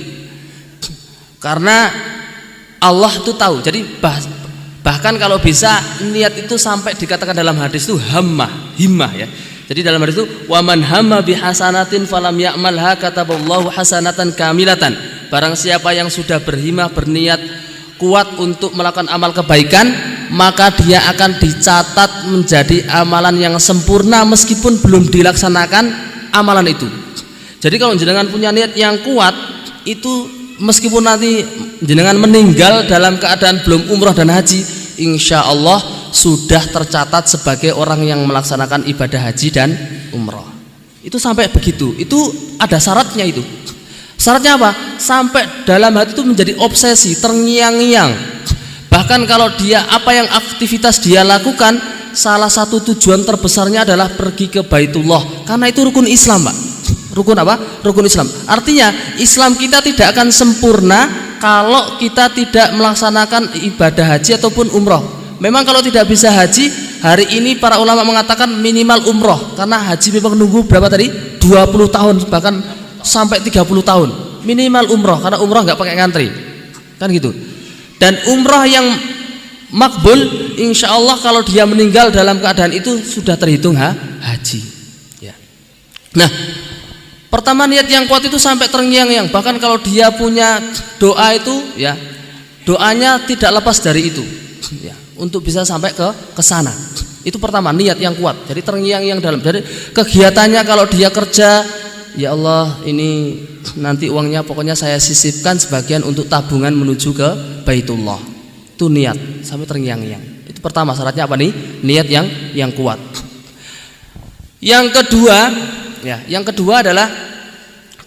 Karena Allah itu tahu. Jadi bahkan kalau bisa niat itu sampai dikatakan dalam hadis itu himmah ya. Jadi dalam hadis itu waman hamma bihasanatin falam ya'malha kataballahu hasanatan kamilatan. Barang siapa yang sudah berniat kuat untuk melakukan amal kebaikan, maka dia akan dicatat menjadi amalan yang sempurna meskipun belum dilaksanakan amalan itu. Jadi kalau jenengan punya niat yang kuat, itu meskipun nanti jenengan meninggal dalam keadaan belum umroh dan haji, insya Allah sudah tercatat sebagai orang yang melaksanakan ibadah haji dan umroh. Itu sampai begitu. Itu ada syaratnya itu. Syaratnya apa? Sampai dalam hati itu menjadi obsesi, terngiang-ngiang. Bahkan kalau dia apa yang aktivitas dia lakukan, salah satu tujuan terbesarnya adalah pergi ke Baitullah. Karena itu rukun Islam, Pak. Rukun apa? Rukun Islam. Artinya Islam kita tidak akan sempurna kalau kita tidak melaksanakan ibadah haji ataupun umroh. Memang kalau tidak bisa haji, hari ini para ulama mengatakan minimal umroh. Karena haji memang nunggu berapa tadi? 20 tahun, bahkan sampai 30 tahun. Minimal umroh, karena umroh nggak pakai ngantri. Kan gitu. Dan umroh yang makbul, insya Allah kalau dia meninggal dalam keadaan itu sudah terhitung haji. Ya. Nah, pertama niat yang kuat itu sampai terngiang-ngiang. Bahkan kalau dia punya doa itu, ya doanya tidak lepas dari itu, ya, untuk bisa sampai ke sana. Itu pertama niat yang kuat. Jadi terngiang-ngiang dalam. Jadi kegiatannya kalau dia kerja, ya Allah ini nanti uangnya pokoknya saya sisipkan sebagian untuk tabungan menuju ke Baitullah. Itu niat sampai terngiang-ngiang. Itu pertama syaratnya apa nih? Niat yang kuat. Yang kedua adalah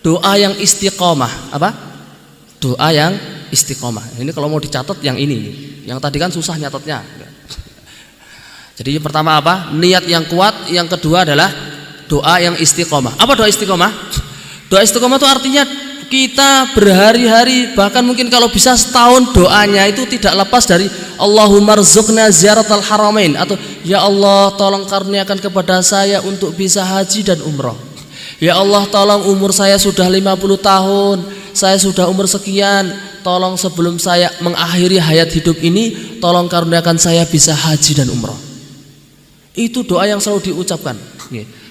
doa yang istiqomah. Apa? Doa yang istiqomah. Ini kalau mau dicatat yang ini. Yang tadi kan susah nyatetnya. Jadi pertama apa? Niat yang kuat. Yang kedua adalah doa yang istiqomah. Apa doa istiqomah? Doa istiqomah itu artinya kita berhari-hari, bahkan mungkin kalau bisa setahun, doanya itu tidak lepas dari Allahumma rzuqna ziyaratal haramain, atau ya Allah tolong karuniakan kepada saya untuk bisa haji dan umroh. Ya Allah tolong umur saya sudah 50 tahun, saya sudah umur sekian, tolong sebelum saya mengakhiri hayat hidup ini, tolong karuniakan saya bisa haji dan umroh. Itu doa yang selalu diucapkan.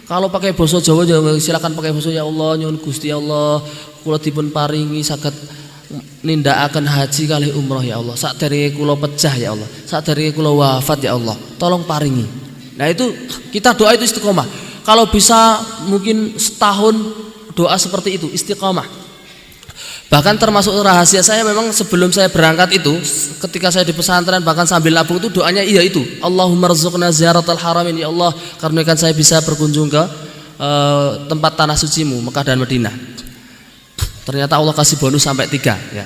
Kalau pakai basa Jawa silakan pakai basa, ya Allah nyuwun Gusti Allah kula dipun paringi saged nindakaken haji kali umroh ya Allah. Sakderenge kula pecah ya Allah, sakderenge kula wafat ya Allah, tolong paringi. Nah itu kita doa itu istiqomah. Kalau bisa mungkin setahun doa seperti itu istiqomah. Bahkan termasuk rahasia saya memang sebelum saya berangkat itu, ketika saya di pesantren bahkan sambil nabung itu doanya iya itu, Allahumma rzuqna ziyaratal haramin, ya Allah karuniakan saya bisa berkunjung ke tempat tanah sucimu Mekah dan Madinah. Ternyata Allah kasih bonus sampai 3 ya.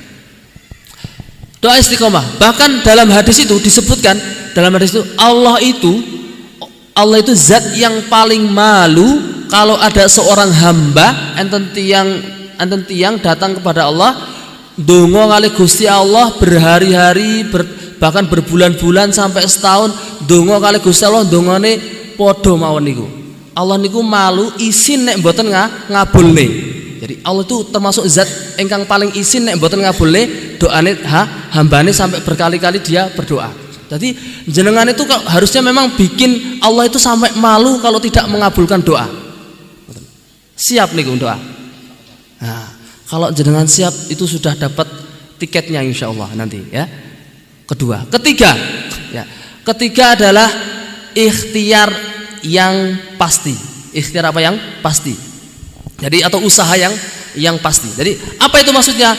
Doa istiqomah. Bahkan dalam hadis itu disebutkan, dalam hadis itu Allah itu zat yang paling malu kalau ada seorang hamba enten tiang datang kepada Allah dongo kali Gusti Allah berhari-hari bahkan berbulan-bulan sampai setahun dongo kali Gusti Allah dongane podo mawon niku. Allah niku malu isin nek mboten ngabulne. Jadi Allah itu termasuk zat ingkang paling isin nek mboten ngabulne doane hambane sampai berkali-kali dia berdoa. Jadi jenengan itu harusnya memang bikin Allah itu sampai malu kalau tidak mengabulkan doa. Siap nih doa. Nah, kalau jenengan siap itu sudah dapat tiketnya insya Allah nanti ya. Ketiga ya. Ketiga adalah ikhtiar yang pasti. Ikhtiar apa yang pasti? Jadi atau usaha yang pasti. Jadi apa itu maksudnya?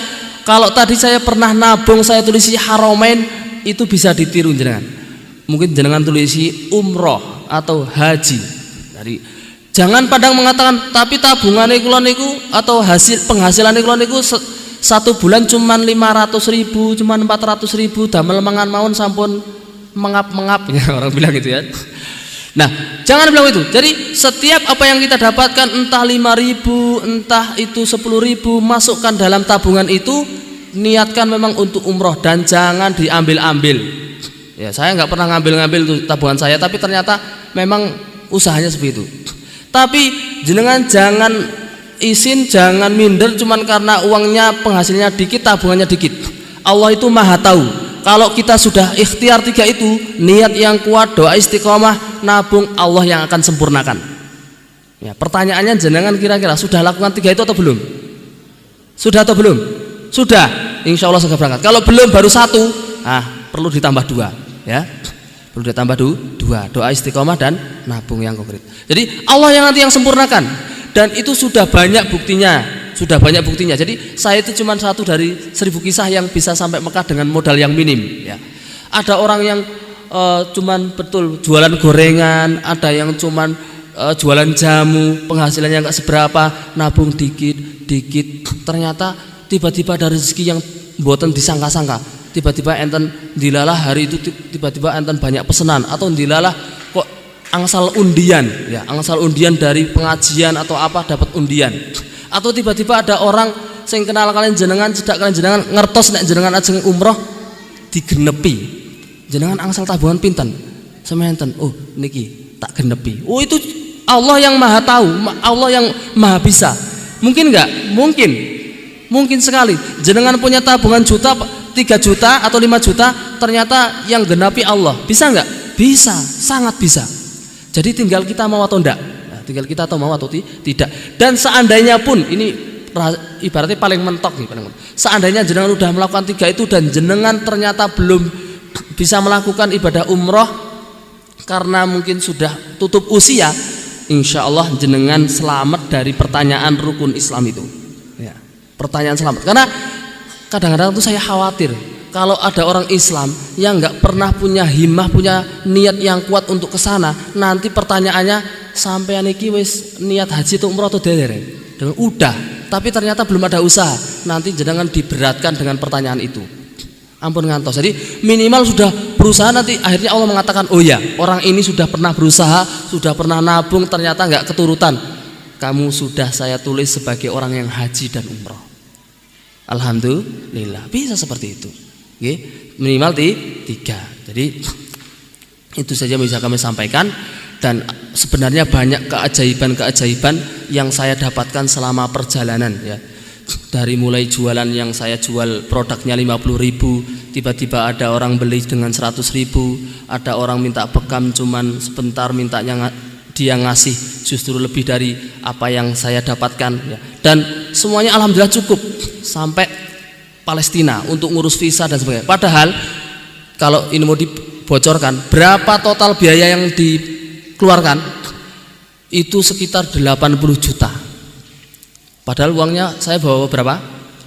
Kalau tadi saya pernah nabung, saya tulisi haramain, itu bisa ditiru jenengan. Mungkin jenengan tulisi umroh atau haji. Jadi jangan padang mengatakan tapi tabungannya kula niku atau penghasilannya kula niku satu bulan cuman 500.000, cuman 400.000, damel mangan mawon sampun mengap-mengap ya, orang bilang gitu ya. Nah, jangan bilang itu. Jadi setiap apa yang kita dapatkan entah 5.000, entah itu 10.000, masukkan dalam tabungan itu, niatkan memang untuk umroh dan jangan diambil-ambil. Ya, saya nggak pernah ngambil-ngambil tuh tabungan saya, tapi ternyata memang usahanya seperti itu. Tapi jenengan jangan isin, jangan minder cuman karena uangnya penghasilnya dikit, tabungannya dikit. Allah itu maha tahu. Kalau kita sudah ikhtiar 3 itu, niat yang kuat, doa istiqomah, nabung, Allah yang akan sempurnakan. Ya, pertanyaannya jenengan kira-kira sudah lakukan 3 itu atau belum? Sudah atau belum? Sudah, insya Allah segera berangkat. Kalau belum baru 1, perlu ditambah 2 ya. Perlu ditambah 2, doa istiqomah dan nabung yang konkret. Jadi Allah yang nanti yang sempurnakan, dan itu sudah banyak buktinya. Jadi saya itu cuma 1 dari 1000 kisah yang bisa sampai Mekah dengan modal yang minim ya. Ada orang yang cuman betul jualan gorengan, ada yang cuman jualan jamu, penghasilannya nggak seberapa, nabung dikit, ternyata tiba-tiba ada rezeki yang mboten disangka-sangka. Tiba-tiba enten dilalah hari itu, tiba-tiba enten banyak pesanan, atau dilalah kok angsal undian ya, angsal undian dari pengajian atau apa dapat undian. Atau tiba-tiba ada orang sing kenal kalian jenengan, cedak kalian jenengan ngertos nek jenengan ajeng umroh digenepi. Jenengan angsal tabungan pinten? Sementen. Oh, niki tak genepi. Oh, itu Allah yang maha tahu, Allah yang maha bisa. Mungkin enggak? Mungkin sekali. Jenengan punya tabungan 3 juta atau 5 juta, ternyata yang genapi Allah. Bisa enggak? Bisa, sangat bisa. Jadi tinggal kita mau atau enggak. Tinggal kita mau atau tidak. Dan seandainya pun ini ibaratnya paling mentok nih, seandainya jenengan sudah melakukan 3 itu dan jenengan ternyata belum bisa melakukan ibadah umroh karena mungkin sudah tutup usia, insya Allah jenengan selamat dari pertanyaan rukun Islam itu ya, pertanyaan selamat. Karena kadang-kadang tuh saya khawatir kalau ada orang Islam yang nggak pernah punya himmah, punya niat yang kuat untuk kesana, nanti pertanyaannya sampai niki wis niat haji atau umroh atau dereng, dengan udah, tapi ternyata belum ada usaha, nanti jenengan diberatkan dengan pertanyaan itu. Ampun ngantos. Jadi minimal sudah berusaha, nanti akhirnya Allah mengatakan, oh ya, orang ini sudah pernah berusaha, sudah pernah nabung, ternyata nggak keturutan, kamu sudah saya tulis sebagai orang yang haji dan umroh. Alhamdulillah, bisa seperti itu Nggih, minimal 3. Jadi itu saja yang bisa kami sampaikan, dan sebenarnya banyak keajaiban-keajaiban yang saya dapatkan selama perjalanan ya. Dari mulai jualan yang saya jual produknya 50.000, tiba-tiba ada orang beli dengan 100.000, ada orang minta bekam cuman sebentar, mintanya dia ngasih justru lebih dari apa yang saya dapatkan ya. Dan semuanya alhamdulillah cukup sampai Palestina untuk ngurus visa dan sebagainya. Padahal kalau ini mau dibocorkan berapa total biaya yang dikeluarkan itu sekitar 80 juta. Padahal uangnya saya bawa berapa?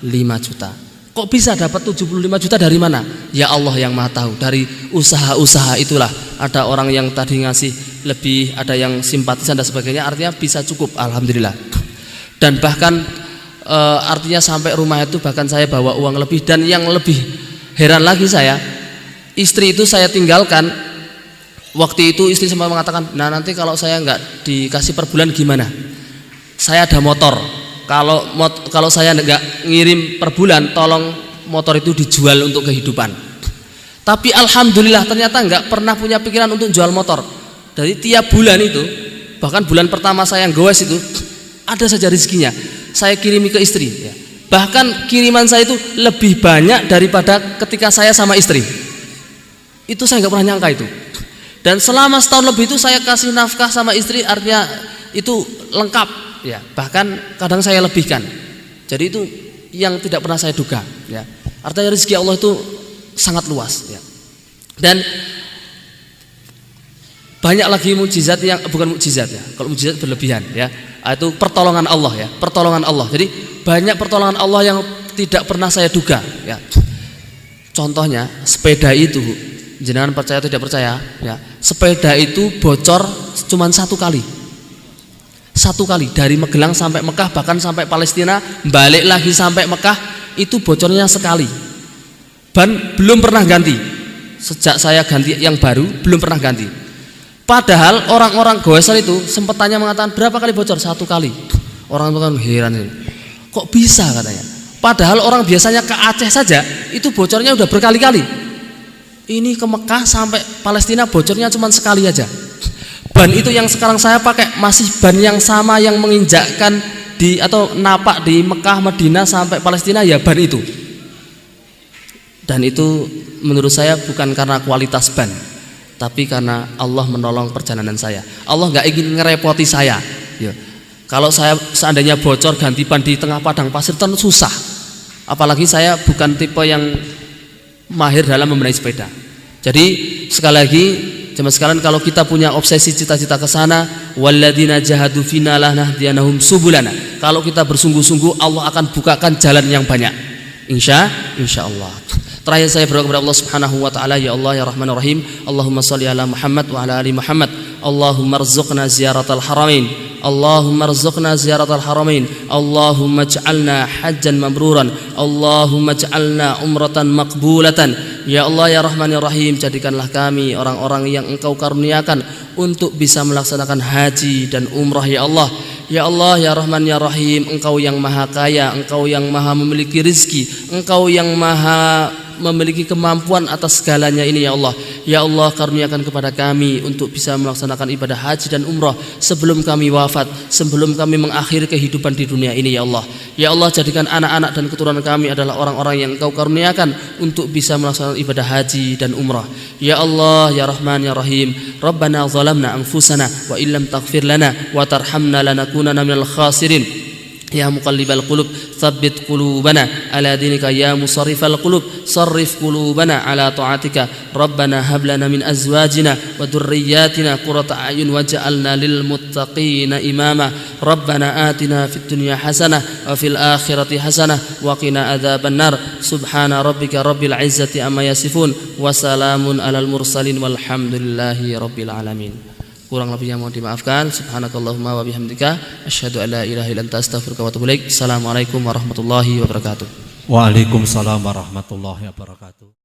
5 juta. Kok bisa dapat 75 juta dari mana? Ya Allah yang Maha tahu. Dari usaha-usaha itulah. Ada orang yang tadi ngasih lebih, ada yang simpatisan dan sebagainya, artinya bisa cukup, alhamdulillah. Dan bahkan artinya sampai rumah itu bahkan saya bawa uang lebih. Dan yang lebih heran lagi saya, istri itu saya tinggalkan. Waktu itu istri sempat mengatakan, nah nanti kalau saya nggak dikasih per bulan gimana? Saya ada motor. Kalau saya nggak ngirim per bulan, tolong motor itu dijual untuk kehidupan. Tapi alhamdulillah ternyata nggak pernah punya pikiran untuk jual motor. Dari tiap bulan itu, bahkan bulan pertama saya yang goes itu ada saja rezekinya. Saya kirimi ke istri. Ya. Bahkan kiriman saya itu lebih banyak daripada ketika saya sama istri. Itu saya nggak pernah nyangka itu. Dan selama setahun lebih itu saya kasih nafkah sama istri, artinya itu lengkap. Ya, bahkan kadang saya lebihkan. Jadi itu yang tidak pernah saya duga. Ya, artinya rezeki Allah itu sangat luas. Ya. Dan banyak lagi mukjizat yang bukan mukjizat ya. Kalau mukjizat berlebihan ya. Itu pertolongan Allah ya, pertolongan Allah. Jadi banyak pertolongan Allah yang tidak pernah saya duga. Ya. Contohnya sepeda itu, jenengan percaya atau tidak percaya? Ya, sepeda itu bocor cuma 1 kali. 1 kali dari Magelang sampai Mekah, bahkan sampai Palestina, balik lagi sampai Mekah, itu bocornya sekali. Ban belum pernah ganti. Sejak saya ganti yang baru belum pernah ganti. Padahal orang-orang goeser itu sempat tanya mengatakan berapa kali bocor? 1 kali. Orang kan heran ini. Kok bisa katanya? Padahal orang biasanya ke Aceh saja itu bocornya udah berkali-kali. Ini ke Mekah sampai Palestina bocornya cuma sekali aja. Ban itu yang sekarang saya pakai masih ban yang sama yang menginjakkan atau napak di Mekah, Madinah sampai Palestina ya ban itu. Dan itu menurut saya bukan karena kualitas ban, tapi karena Allah menolong perjalanan saya. Allah nggak ingin ngerepoti saya. Ya. Kalau saya seandainya bocor ganti ban di tengah padang pasir itu susah. Apalagi saya bukan tipe yang mahir dalam membenahi sepeda. Jadi sekali lagi jemaah sekalian, kalau kita punya obsesi cita-cita ke sana, walladzina jahadu fina lanahdiyanahum subulana. Kalau kita bersungguh-sungguh, Allah akan bukakan jalan yang banyak. Insyaallah. Terakhir saya berdoa kepada Allah Subhanahu wa taala, ya Allah ya Rahman Rahim, Allahumma shalli ala Muhammad wa ala ali Muhammad. Allahumma rzuqna ziyaratal haramain. Allahumma rzuqna ziyaratal haramain. Allahumma ij'alna hajjan mabruran. Allahumma ij'alna umratan maqbulatan. Ya Allah ya Rahman ya Rahim, jadikanlah kami orang-orang yang Engkau karuniakan untuk bisa melaksanakan haji dan umrah ya Allah. Ya Allah ya Rahman ya Rahim, Engkau yang maha kaya, Engkau yang maha memiliki rizki, Engkau yang maha memiliki kemampuan atas segalanya ini ya Allah. Ya Allah, karuniakan kepada kami untuk bisa melaksanakan ibadah haji dan umrah sebelum kami wafat, sebelum kami mengakhiri kehidupan di dunia ini ya Allah. Ya Allah, jadikan anak-anak dan keturunan kami adalah orang-orang yang Engkau karuniakan untuk bisa melaksanakan ibadah haji dan umrah. Ya Allah ya Rahman ya Rahim, Rabbana zalamna anfusana wa illam taghfir lana wa tarhamna lanakunanna minal khasirin. Ya muqallibal qulub, tsabbit qulubana ala dinika. Ya musarrifal qulub, sarrif qulubana ala ta'atika. Rabbana hab lana min azwajina wa dhurriyyatina qurrata a'yun waj'alna lil muttaqina imama. Rabbana atina fid dunya hasanah wa fil akhirati hasanah wa qina adzabannar. Subhana rabbika rabbil izzati amma yasifun wa salamun alal mursalin walhamdulillahi rabbil alamin. Kurang lebihnya mohon dimaafkan. Subhanakallahumma wa bihamdika asyhadu an la ilaha illa anta astaghfiruka wa atubu ilaik. Assalamualaikum warahmatullahi wabarakatuh. Waalaikumsalam warahmatullahi wabarakatuh.